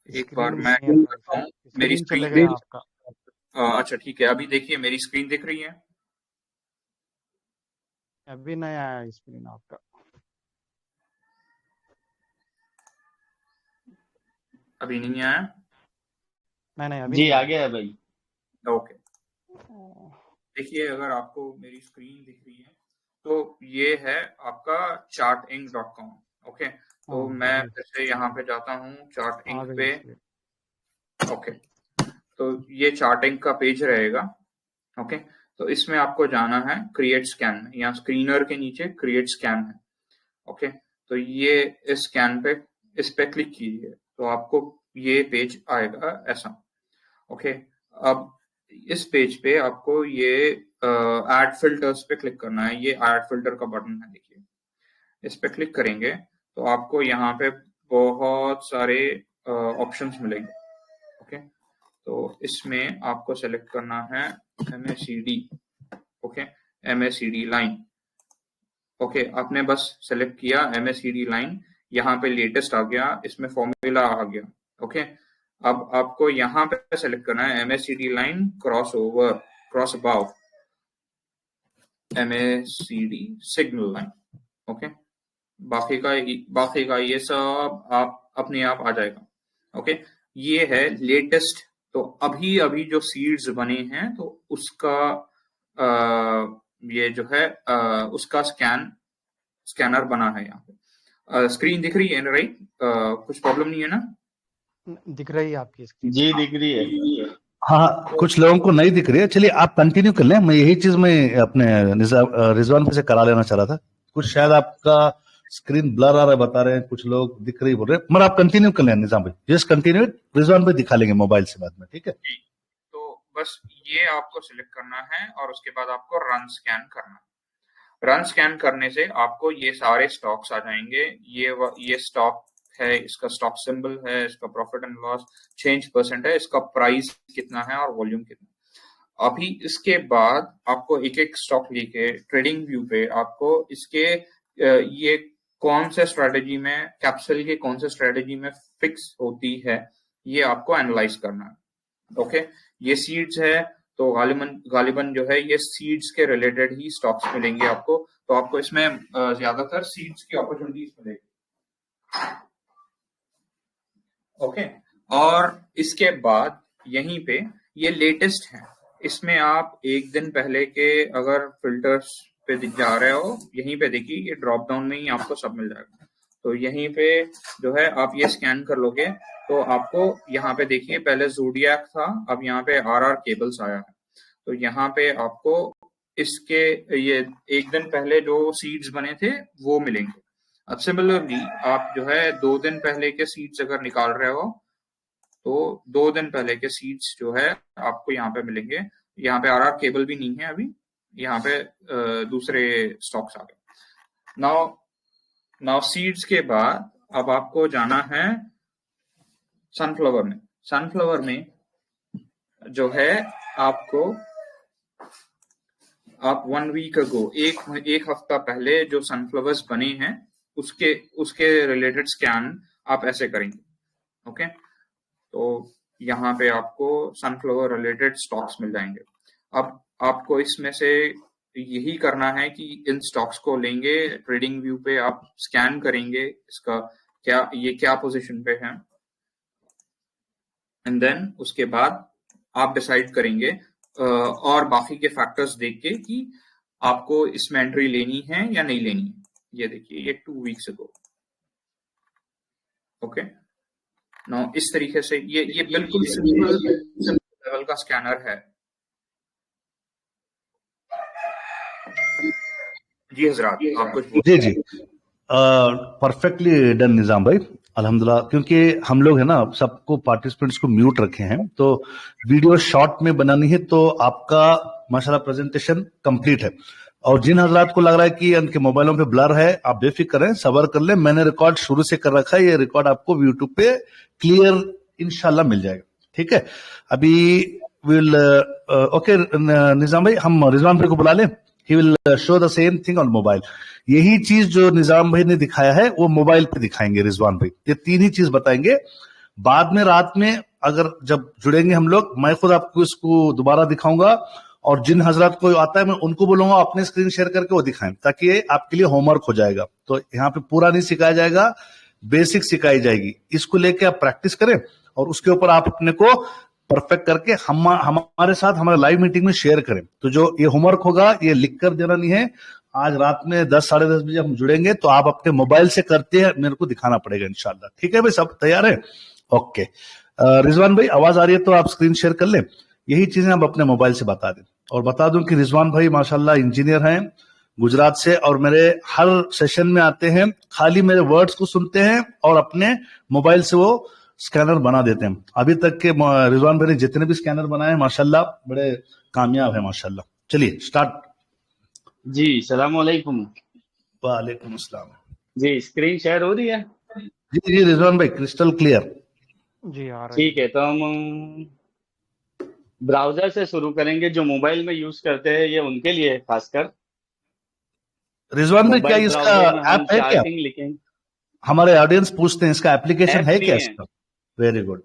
S3: एक बार मैं करता हूँ। मेरी स्क्रीन
S1: आपका
S3: अच्छा ठीक है, अभी देखिए मेरी स्क्रीन दिख रही है?
S1: अभी नहीं आया स्क्रीन आपका।
S3: अभी नहीं आया?
S1: नहीं अभी
S5: जी
S1: नहीं
S5: आ गया है भाई।
S3: ओके, देखिए अगर आपको मेरी स्क्रीन दिख रही है तो ये है आपका charting.com। ओके, तो मैं फिर से यहाँ पे जाता हूँ Charting पे। ओके, तो ये चार्टिंग का पेज रहेगा। ओके, तो इसमें आपको जाना है क्रिएट स्कैन में, यहाँ स्क्रीनर के नीचे क्रिएट स्कैन है। ओके, तो ये इस स्कैन पे, इस पे क्लिक कीजिए तो आपको ये पेज आएगा ऐसा। ओके, अब इस पेज पे आपको ये ऐड फिल्टर्स पे क्लिक करना है। ये ऐड फिल्टर का बटन है, देखिए इस पे क्लिक करेंगे तो आपको यहाँ पे बहुत सारे ऑप्शंस मिलेंगे। ओके, तो इसमें आपको सेलेक्ट करना है MACD। Okay, MACD line. Okay, आपने बस सेलेक्ट किया MACD लाइन, यहाँ पे लेटेस्ट आ गया, इसमें फॉर्मूला आ गया। ओके, अब आपको यहाँ पे सेलेक्ट करना है MACD line cross over, cross above, MACD signal line. Okay, बाकी का ये सब आप अपने आप आ जाएगा। ओके, ये है लेटेस्ट, तो अभी अभी जो सीड्स बने हैं तो उसका ये जो है उसका स्कैनर बना है। यहाँ पे स्क्रीन दिख रही है राइट? कुछ प्रॉब्लम नहीं है ना?
S1: दिख रही है आपकी स्क्रीन?
S5: जी दिख रही है।
S2: हाँ, कुछ लोगों को नहीं दिख रही है। चलिए आप कंटिन्यू कर लें, मैं यही चीज मैं अपने रिजवान पे से करा लेना चाह रहा था। कुछ शायद आपका स्क्रीन ब्लर आ रहा है बता रहे हैं, कुछ लोग दिख रही बोल रहे हैं, मगर आप कंटिन्यू कर लें निजाम भाई, जस्ट कंटिन्यू। रिजवान पे दिखा लेंगे मोबाइल से बाद में, ठीक है।
S3: तो बस ये आपको सिलेक्ट करना है और उसके बाद आपको रन स्कैन करना है। रन स्कैन करने से आपको ये सारे स्टॉक्स आ जाएंगे। ये स्टॉक है, इसका स्टॉक सिंबल है, इसका profit and loss change percent है, इसका प्राइस कितना है और वॉल्यूम कितना। अभी इसके बाद आपको एक एक स्टॉक लेके ट्रेडिंग व्यू पे आपको इसके ये कौन से स्ट्रेटेजी में, कैप्सूल के कौन से स्ट्रेटेजी में फिक्स होती है, ये आपको एनालाइज करना है। ओके, ये सीड्स है तो गालिबन जो है ये सीड्स के रिलेटेड ही स्टॉक्स मिलेंगे आपको। तो आपको इसमें ज्यादातर सीड्स की अपॉर्चुनिटीज मिलेगी। ओके, और इसके बाद यहीं पे ये लेटेस्ट है, इसमें आप एक दिन पहले के अगर फिल्टर्स पे जा रहे हो, यहीं पे देखिए ये ड्रॉप डाउन में ही आपको सब मिल जाएगा। तो यहीं पे जो है आप ये स्कैन कर लोगे तो आपको यहाँ पे देखिए पहले ज़ोडिएक था, अब यहाँ पे आरआर केबल्स आया है। तो यहाँ पे आपको इसके ये एक दिन पहले जो सीड्स बने थे वो मिलेंगे। अब सिमिलरली आप जो है 2 दिन पहले के सीड्स अगर निकाल रहे हो तो 2 दिन पहले के सीड्स जो है आपको यहाँ पे मिलेंगे। यहाँ पे आरआर केबल भी नहीं है अभी, यहाँ पे दूसरे स्टॉक्स आ गए। नाउ सीड्स के बाद अब आपको जाना है सनफ्लावर में। सनफ्लावर में जो है आपको आप 1 वीक अगो एक हफ्ता पहले जो सनफ्लावर्स बने हैं उसके रिलेटेड स्कैन आप ऐसे करेंगे। ओके, तो यहाँ पे आपको सनफ्लावर रिलेटेड स्टॉक्स मिल जाएंगे। अब आपको इसमें से यही करना है कि इन स्टॉक्स को लेंगे, ट्रेडिंग व्यू पे आप स्कैन करेंगे इसका क्या पोजीशन पे है, एंड देन उसके बाद आप डिसाइड करेंगे और बाकी के फैक्टर्स देख के कि आपको इसमें एंट्री लेनी है या नहीं लेनी है। ये देखिए ये 2 वीक्स अगो। ओके, नो इस तरीके से ये बिल्कुल सिंपल लेवल का स्कैनर है। जी हजरात, आप कुछ
S2: जी परफेक्टली डन निजाम भाई, अल्हम्दुलिल्लाह। क्योंकि हम लोग है ना सबको पार्टिसिपेंट्स को म्यूट रखे हैं, तो वीडियो शॉर्ट में बनानी है, तो आपका माशाल्लाह प्रेजेंटेशन कंप्लीट है। और जिन हजरात को लग रहा है कि उनके मोबाइलों पे ब्लर है, आप बेफिक्र करें, सबर कर लें, मैंने रिकॉर्ड शुरू से कर रखा है, ये रिकॉर्ड आपको यूट्यूब पे क्लियर इंशाल्लाह मिल जाएगा, ठीक है। अभी विल ओके निजाम भाई, हम रिजवान भाई को बुला लें, he will show the same thing on mobile. यही चीज जो निजाम भाई ने दिखाया है वो मोबाइल पे दिखाएंगे रिजवान भाई, ये 3 ही चीज बताएंगे। बाद में रात में अगर जब जुड़ेंगे हम लोग, मैं खुद आपको इसको दोबारा दिखाऊंगा, और जिन हजरात को आता है मैं उनको बोलूंगा अपने स्क्रीन शेयर करके वो दिखाएं, ताकि ये आपके लिए होमवर्क हो जाएगा। तो यहाँ पे पूरा नहीं सिखाया जाएगा, बेसिक सिखाई जाएगी, इसको लेके आप प्रैक्टिस करें और उसके ऊपर आप अपने को परफेक्ट करके हमारे साथ हमारे लाइव मीटिंग में शेयर करें। तो जो ये होमवर्क होगा ये लिख कर देना नहीं है, आज रात में 10 साढ़े 10 बजे हम जुड़ेंगे, तो आप अपने मोबाइल से करते हैं, मेरे को दिखाना पड़ेगा इंशाल्लाह, ठीक है भाई, सब तैयार है? ओके रिजवान भाई आवाज आ रही है तो आप स्क्रीन शेयर कर लें, यही चीजें आप अपने मोबाइल से बता दें। और बता दूं कि रिजवान भाई माशाल्लाह इंजीनियर हैं गुजरात से, और मेरे हर सेशन में आते हैं, खाली मेरे वर्ड्स को सुनते हैं और अपने मोबाइल से वो स्कैनर बना देते हैं। अभी तक के रिजवान भाई ने जितने भी स्कैनर बनाए माशाल्लाह बड़े कामयाब है माशाल्लाह। चलिए स्टार्ट।
S5: जी सलाम अलैकुम।
S2: वालेकुम अस्सलाम।
S5: जी स्क्रीन शेयर हो रही है?
S2: जी रिजवान भाई क्रिस्टल क्लियर।
S1: जी आ रहा
S5: ठीक है, तो हम ब्राउजर से शुरू करेंगे। जो मोबाइल में यूज करते हैं ये उनके लिए खासकर।
S2: रिजवान भाई क्या
S5: मोबाइल
S2: इसका
S5: ब्राउजर में हम
S2: ऐप है क्या?
S5: चार्टिंग लिखेंगे।
S2: हमारे ऑडियंस पूछते हैं इसका एप्लीकेशन
S5: ऐप
S2: है
S5: नहीं
S2: क्या
S5: है।
S2: इसका? वेरी गुड,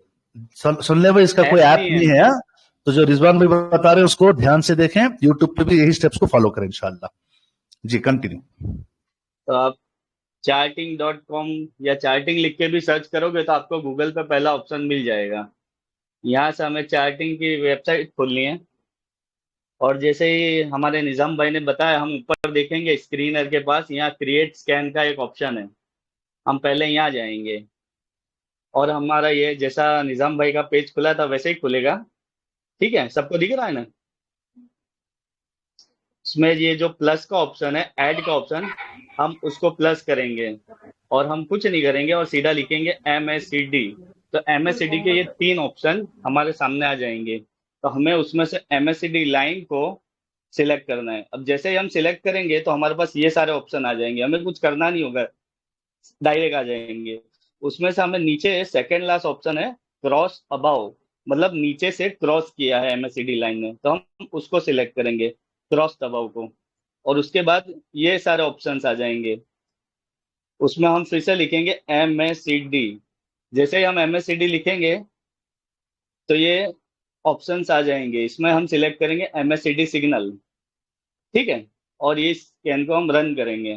S2: सुन ले भाई, इसका
S5: ऐप
S2: कोई ऐप
S5: नहीं
S2: नहीं है। हाँ? तो जो रिजवान भाई बता रहे हैं उसको ध्यान से देखें, यूट्यूब पे भी यही स्टेप्स को फॉलो करें इंशाल्लाह। जी कंटिन्यू।
S5: तो आप charting.com या चार्टिंग लिख के भी सर्च करोगे तो आपको गूगल पे पहला ऑप्शन मिल जाएगा। यहाँ से हमें चार्टिंग की वेबसाइट खोलनी है, और जैसे ही हमारे निजाम भाई ने बताया, हम ऊपर देखेंगे स्क्रीनर के पास, यहाँ क्रिएट स्कैन का एक ऑप्शन है, हम पहले यहाँ जाएंगे और हमारा ये जैसा निजाम भाई का पेज खुला था वैसे ही खुलेगा। ठीक है, सबको दिख रहा है ना? इसमें ये जो प्लस का ऑप्शन है, ऐड का ऑप्शन, हम उसको प्लस करेंगे और हम कुछ नहीं करेंगे और सीधा लिखेंगे MACD। तो MACD के ये 3 ऑप्शन हमारे सामने आ जाएंगे। तो हमें उसमें से MACD लाइन को सिलेक्ट करना है। अब जैसे ही हम सिलेक्ट करेंगे तो हमारे पास ये सारे ऑप्शन आ जाएंगे, हमें कुछ करना नहीं होगा, डायरेक्ट आ जाएंगे। उसमें से हमें नीचे सेकेंड लास्ट ऑप्शन है क्रॉस अबाउ, मतलब नीचे से क्रॉस किया है MACD लाइन ने, तो हम उसको सिलेक्ट करेंगे, क्रॉस अबाउ को। और उसके बाद ये सारे ऑप्शंस आ जाएंगे, उसमें हम फिर से लिखेंगे MACD। जैसे ही हम MACD लिखेंगे तो ये ऑप्शंस आ जाएंगे, इसमें हम सिलेक्ट करेंगे MACD सिग्नल। ठीक है, और ये स्कैन को हम रन करेंगे।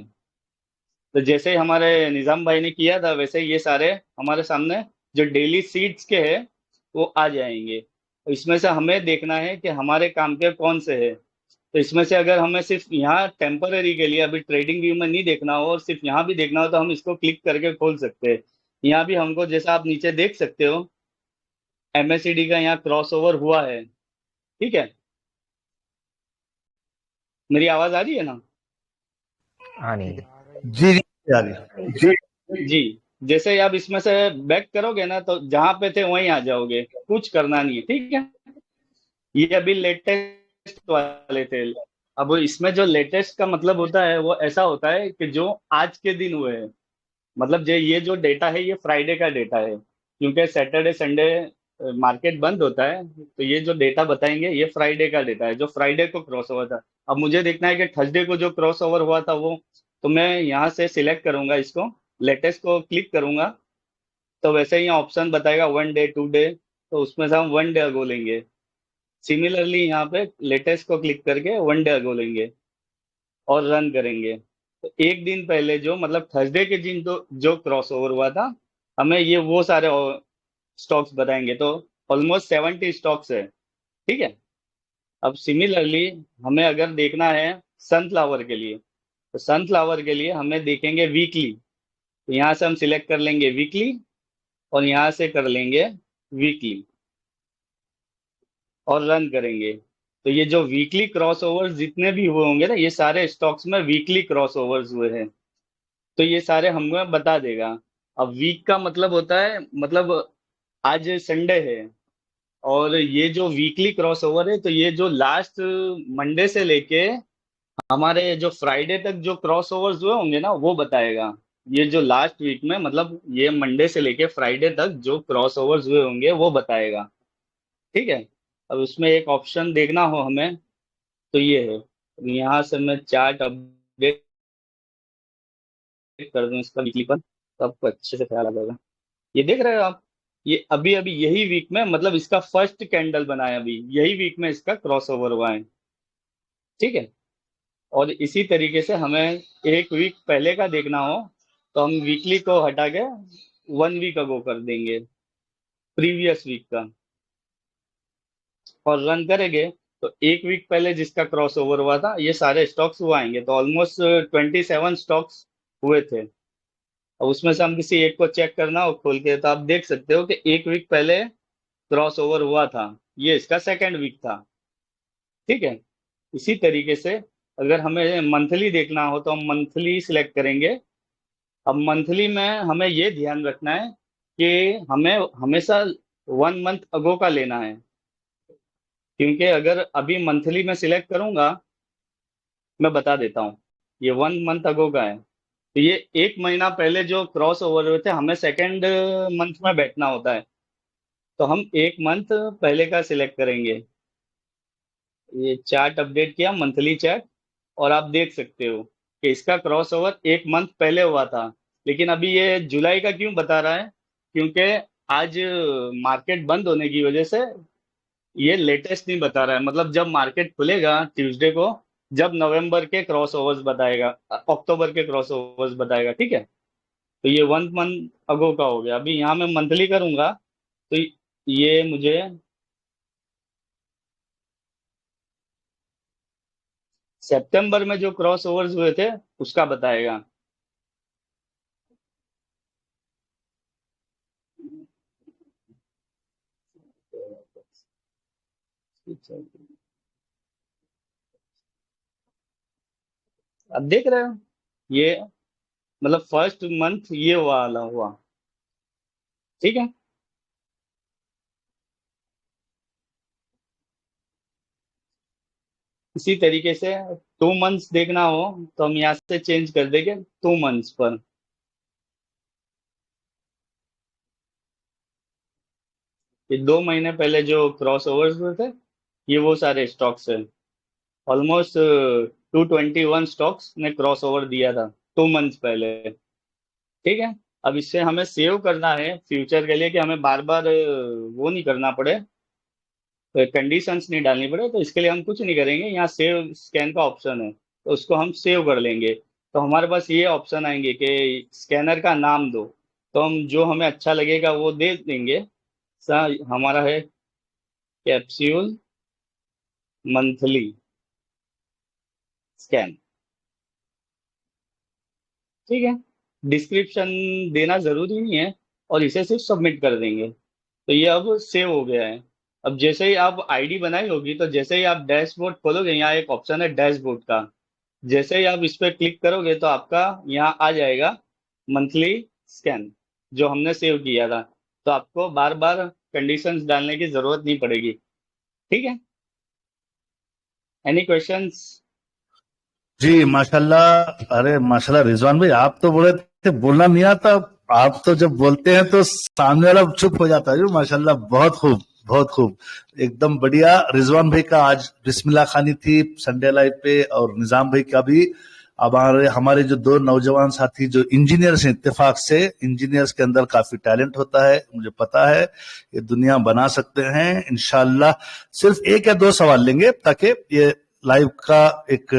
S5: तो जैसे ही हमारे निजाम भाई ने किया था वैसे ही ये सारे हमारे सामने जो डेली सीट्स के हैं वो आ जाएंगे। तो इसमें से हमें देखना है कि हमारे काम के कौन से हैं। तो इसमें से अगर हमें सिर्फ यहाँ टेम्पररी के लिए अभी ट्रेडिंग व्यू में नहीं देखना हो और सिर्फ यहाँ भी देखना हो तो हम इसको क्लिक करके खोल सकते हैं। यहाँ भी हमको, जैसा आप नीचे देख सकते हो, MACD का यहाँ क्रॉस ओवर हुआ है। ठीक है, मेरी आवाज आ रही है ना?
S6: हाँ नहीं
S1: आ रही
S2: जी
S1: है।
S2: जी आ रही जी।
S5: जी। जैसे ही आप इसमें से बैक करोगे ना तो जहां पे थे वहीं आ जाओगे, कुछ करना नहीं है। ठीक है, ये अभी लेटेस्ट वाले थे। अब इसमें जो लेटेस्ट का मतलब होता है वो ऐसा होता है कि जो आज के दिन हुए हैं, मतलब ये जो डेटा है ये फ्राइडे का डेटा है, क्योंकि सैटरडे संडे मार्केट बंद होता है। तो ये जो डेटा बताएंगे ये फ्राइडे का डेटा है, जो फ्राइडे को क्रॉस ओवर था। अब मुझे देखना है कि थर्सडे को जो क्रॉस ओवर हुआ था वो, तो मैं यहाँ से सिलेक्ट करूंगा इसको, लेटेस्ट को क्लिक करूंगा। तो वैसे ही ऑप्शन बताएगा 1 डे 2 डे, तो उसमें से हम 1 डे अगो लेंगे। सिमिलरली यहाँ पे लेटेस्ट को क्लिक करके 1 डे अगो लेंगे और रन करेंगे। तो एक दिन पहले जो, मतलब थर्सडे के दिन जो क्रॉस ओवर हुआ था, हमें ये वो सारे स्टॉक्स बताएंगे। तो ऑलमोस्ट 70 स्टॉक्स है। ठीक है, अब सिमिलरली हमें अगर देखना है सनफ्लावर के लिए, तो सनफ्लावर के लिए हमें देखेंगे वीकली। तो यहाँ से हम सिलेक्ट कर लेंगे वीकली और यहाँ से कर लेंगे वीकली और रन करेंगे। तो ये जो वीकली क्रॉस ओवर्स जितने भी हुए होंगे ना, ये सारे स्टॉक्स में वीकली क्रॉस ओवर्स हुए हैं, तो ये सारे हमें बता देगा। अब वीक का मतलब होता है, मतलब आज संडे है और ये जो वीकली क्रॉस ओवर है तो ये जो लास्ट मंडे से लेके हमारे जो फ्राइडे तक जो क्रॉस ओवर्स हुए होंगे ना वो बताएगा। ये जो लास्ट वीक में, मतलब ये मंडे से लेके फ्राइडे तक जो क्रॉस ओवर्स हुए होंगे वो बताएगा। ठीक है, अब उसमें एक ऑप्शन देखना हो हमें तो ये है, यहाँ से मैं चार्ट अपडेट कर दूं इसका वीकली पर, तो आपको अच्छे से ख्याल आ जाएगा। ये देख रहे हो आप, ये अभी अभी यही वीक में, मतलब इसका फर्स्ट कैंडल बना है, अभी यही वीक में इसका क्रॉस ओवर हुआ है। ठीक है, और इसी तरीके से हमें एक वीक पहले का देखना हो तो हम वीकली को हटा के 1 वीक अगो कर देंगे, प्रीवियस वीक का, और रन करेंगे। तो एक वीक पहले जिसका क्रॉस ओवर हुआ था ये सारे स्टॉक्स हुआ आएंगे, तो ऑलमोस्ट 27 स्टॉक्स हुए थे। अब उसमें से हम किसी एक को चेक करना हो खोल के, तो आप देख सकते हो कि एक वीक पहले क्रॉस ओवर हुआ था, ये इसका सेकेंड वीक था। ठीक है, इसी तरीके से अगर हमें मंथली देखना हो तो हम मंथली सिलेक्ट करेंगे। अब मंथली में हमें ये ध्यान रखना है कि हमें हमेशा 1 मंथ अगो का लेना है, क्योंकि अगर अभी मंथली में सिलेक्ट करूंगा, मैं बता देता हूँ, ये 1 मंथ अगो का है। तो ये एक महीना पहले जो क्रॉस ओवर हुए थे हमें सेकेंड मंथ में बैठना होता है, तो हम 1 मंथ पहले का सिलेक्ट करेंगे। ये चार्ट अपडेट किया, मंथली चार्ट, और आप देख सकते हो कि इसका क्रॉस ओवर 1 मंथ पहले हुआ था। लेकिन अभी ये जुलाई का क्यों बता रहा है, क्योंकि आज मार्केट बंद होने की वजह से ये लेटेस्ट नहीं बता रहा है। मतलब जब मार्केट खुलेगा ट्यूसडे को, जब नवंबर के क्रॉस ओवर्स बताएगा, अक्टूबर के क्रॉस ओवर्स बताएगा। ठीक है, तो ये 1 मंथ अगो का हो गया। अभी यहाँ मैं मंथली करूंगा तो ये मुझे सितंबर में जो क्रॉस ओवर्स हुए थे उसका बताएगा। अब देख रहे हो, ये मतलब फर्स्ट मंथ ये वाला हुआ, ठीक है। इसी तरीके से 2 मंथ्स देखना हो तो हम यहाँ से चेंज कर देंगे 2 मंथ्स पर। ये 2 महीने पहले जो क्रॉस ओवर्स हुए थे, ये वो सारे स्टॉक्स हैं। ऑलमोस्ट 221 स्टॉक्स ने क्रॉस ओवर दिया था 2 मंथ्स पहले, ठीक है। अब इससे हमें सेव करना है फ्यूचर के लिए कि हमें बार बार वो नहीं करना पड़े, कंडीशंस नहीं डालनी पड़े। तो इसके लिए हम कुछ नहीं करेंगे, यहाँ सेव स्कैन का ऑप्शन है तो उसको हम सेव कर लेंगे। तो हमारे पास ये ऑप्शन आएंगे कि स्कैनर का नाम दो, तो हम जो हमें अच्छा लगेगा वो दे देंगे। हमारा है कैप्सूल मंथली स्कैन, ठीक है। डिस्क्रिप्शन देना जरूरी नहीं है और इसे सिर्फ सबमिट कर देंगे। तो ये अब सेव हो गया है। अब जैसे ही आप आईडी बनाई होगी तो जैसे ही आप डैशबोर्ड खोलोगे, यहाँ एक ऑप्शन है डैशबोर्ड का, जैसे ही आप इस पर क्लिक करोगे तो आपका यहाँ आ जाएगा मंथली स्कैन जो हमने सेव किया था। तो आपको बार बार कंडीशंस डालने की जरूरत नहीं पड़ेगी, ठीक है। Any questions?
S2: जी माशाल्लाह। अरे माशाल्लाह रिजवान भाई, आप तो बोले थे बोलना नहीं आता, आप तो जब बोलते हैं तो सामने वाला चुप हो जाता है। जो माशाल्लाह, बहुत खूब बहुत खूब, एकदम बढ़िया। रिजवान भाई का आज बिस्मिल्लाह खानी थी संडे लाइव पे, और निजाम भाई का भी। अब हमारे जो 2 नौजवान साथी जो इंजीनियर्स हैं, इत्तेफाक से इंजीनियर्स के अंदर काफी टैलेंट होता है, मुझे पता है ये दुनिया बना सकते हैं इंशाल्लाह। सिर्फ 1 या 2 सवाल लेंगे ताकि ये लाइव का एक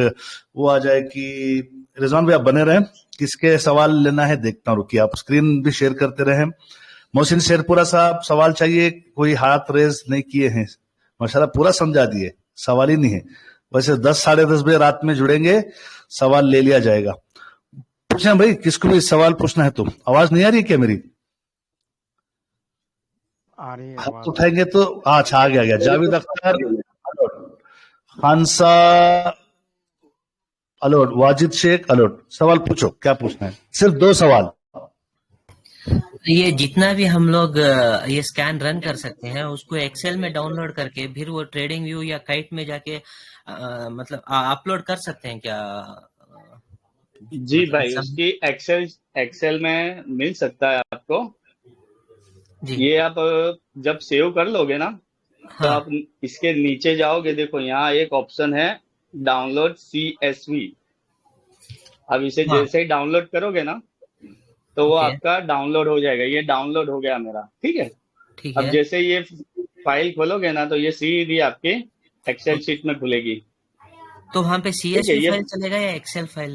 S2: वो आ जाए कि रिजवान भाई आप बने रहें। किसके सवाल लेना है देखता हूँ, रुकिए, आप स्क्रीन भी शेयर करते रहें। मोहसिन शेरपुरा साहब सवाल चाहिए, कोई हाथ रेज नहीं किए हैं, माशाल्लाह पूरा समझा दिए, सवाल ही नहीं है। वैसे 10 साढ़े 10 बजे रात में जुड़ेंगे, सवाल ले लिया जाएगा। पूछें भाई, किसको भी सवाल पूछना है तो। आवाज नहीं आ रही क्या मेरी?
S1: आ रही है
S2: हाथ
S1: आवाज।
S2: उठाएंगे तो अच्छा आ गया जावेद अख्तर, खानसा अलॉट, वाजिद शेख अलॉट। सवाल पूछो, क्या पूछना है? सिर्फ 2 सवाल।
S7: ये जितना भी हम लोग ये स्कैन रन कर सकते हैं उसको एक्सेल में डाउनलोड करके फिर वो ट्रेडिंग व्यू या काइट में जाके मतलब अपलोड कर सकते हैं क्या?
S5: जी
S7: मतलब
S5: भाई, उसकी एक्सेल में मिल सकता है आपको
S7: जी।
S5: ये आप जब सेव कर लोगे ना, तो
S7: हाँ।
S5: आप इसके नीचे जाओगे, देखो यहाँ एक ऑप्शन है डाउनलोड CSV। अब इसे
S7: हाँ।
S5: जैसे ही डाउनलोड करोगे ना तो वो
S7: ओके।
S5: आपका डाउनलोड हो जाएगा। ये डाउनलोड हो गया मेरा, ठीक है।
S7: ठीक
S5: अब
S7: है।
S5: जैसे ये फाइल खोलोगे ना तो ये सीधी आपके एक्सेल शीट में खुलेगी,
S7: तो वहां पे
S5: ठीक है।
S7: CSV फाइल चलेगा या एक्सेल फाइल?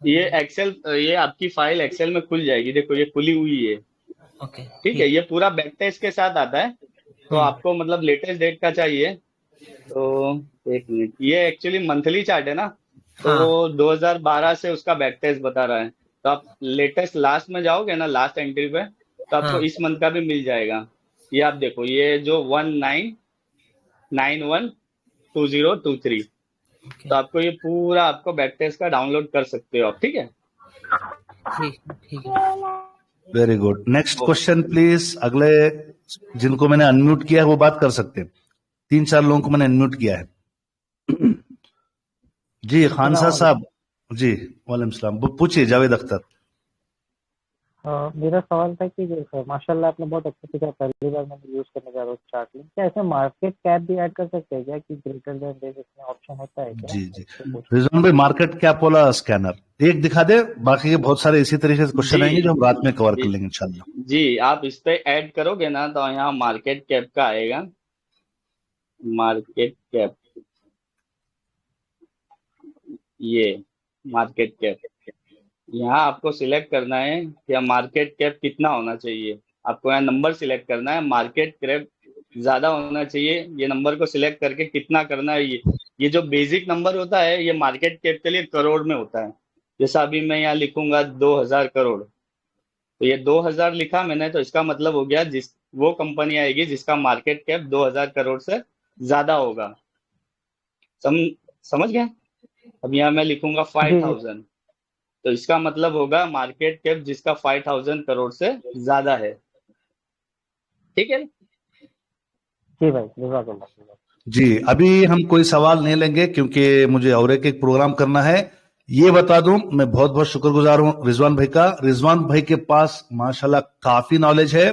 S5: ये आपकी फाइल एक्सेल में खुल जाएगी, देखो ये खुली हुई है,
S7: ओके
S5: ठीक है। ये पूरा बैक टेस्ट के साथ आता है। तो आपको मतलब लेटेस्ट डेट का चाहिए तो 1 मिनट, ये एक्चुअली मंथली चार्ट है ना, तो
S7: हाँ।
S5: वो 2012 से उसका बैक टेस्ट बता रहा है। तो आप लेटेस्ट लास्ट में जाओगे ना, लास्ट एंट्री पे, तो आपको
S7: हाँ।
S5: इस मंथ का भी मिल जाएगा। ये आप देखो, ये जो 19912023,
S7: ओके।
S5: तो आपको ये पूरा आपको बैक टेस्ट का डाउनलोड कर सकते हो आप, ठीक है।
S7: ठीक है।
S2: Very good. Next question please. अगले जिनको मैंने अनम्यूट किया है वो बात कर सकते हैं। 3-4 लोगों को मैंने अनम्यूट किया है। जी खानसा साहब। जी वालेकुम सलाम, पूछिए जावेद अख्तर।
S8: मेरा सवाल था कि माशाल्लाह आपने बहुत अच्छा सीखा, पहली बार मैंने यूज करने जा रहा हूँ चार्टलिंग। क्या इसमें मार्केट कैप भी ऐड कर सकते हैं क्या, कि ग्रेटर देन दिस इसमें ऑप्शन होता है क्या?
S2: जी जी रिजवान भाई, मार्केट कैप वाला स्कैनर एक दिखा दे, बाकी के बहुत सारे इसी तरीके से क्वेश्चन आएंगे जो हम रात में कवर कर लेंगे इंशाल्लाह।
S5: जी, आप इस पे ऐड करोगे ना तो यहाँ मार्केट कैप का आएगा, मार्केट कैप, ये मार्केट कैप। यहाँ आपको सिलेक्ट करना है कि मार्केट कैप कितना होना चाहिए। आपको यहाँ नंबर सिलेक्ट करना है, मार्केट कैप ज्यादा होना चाहिए। ये नंबर को सिलेक्ट करके कितना करना है, ये जो बेसिक नंबर होता है ये मार्केट कैप के लिए करोड़ में होता है। जैसा अभी मैं यहाँ लिखूंगा 2000 करोड़, तो ये 2000 लिखा मैंने, तो इसका मतलब हो गया जिस वो कंपनी आएगी जिसका मार्केट कैप 2000 करोड़ से ज्यादा होगा। समझ गए? अब यहाँ मैं लिखूंगा 5000, तो इसका मतलब होगा मार्केट कैप जिसका 5000 करोड़ से ज्यादा है। ठीक है?
S8: जी भाई, जज़ाकल्लाह।
S2: जी, अभी हम कोई सवाल नहीं लेंगे क्योंकि मुझे और एक प्रोग्राम करना है। ये बता दूं, मैं बहुत बहुत शुक्रगुजार हूं रिजवान भाई का। रिजवान भाई के पास माशाल्लाह काफी नॉलेज है।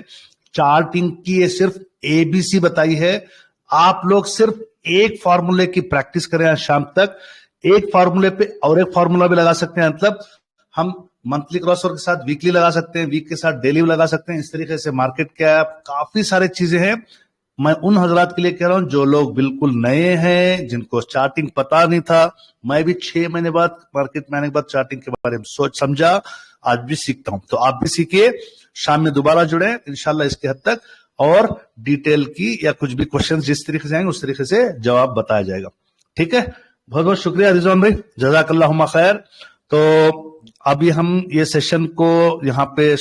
S2: चार्टिंग की ये सिर्फ एबीसी बताई है। आप लोग सिर्फ एक फार्मूले की प्रैक्टिस करें आज शाम तक। एक फार्मूले पे और एक फार्मूला भी लगा सकते हैं, मतलब हम मंथली क्रॉसओवर के साथ वीकली लगा सकते हैं, वीक के साथ डेली भी लगा सकते हैं। इस तरीके से मार्केट कैप काफी सारे चीजें हैं। मैं उन हजरात के लिए कह रहा हूं जो लोग बिल्कुल नए हैं, जिनको चार्टिंग पता नहीं था। मैं भी 6 महीने बाद मार्केट में आने के बाद चार्टिंग के बारे में सोच समझा, आज भी सीखता हूं। तो आप भी सीखिए, शाम में दोबारा जुड़े, इंशाल्लाह इसके हद तक और डिटेल की या कुछ भी क्वेश्चन जिस तरीके से आएंगे उस तरीके से जवाब बताया जाएगा। ठीक है, बहुत बहुत शुक्रिया रिजवान भाई, जज़ाकल्लाहुम्मा खैर। तो अभी हम ये सेशन को यहाँ पे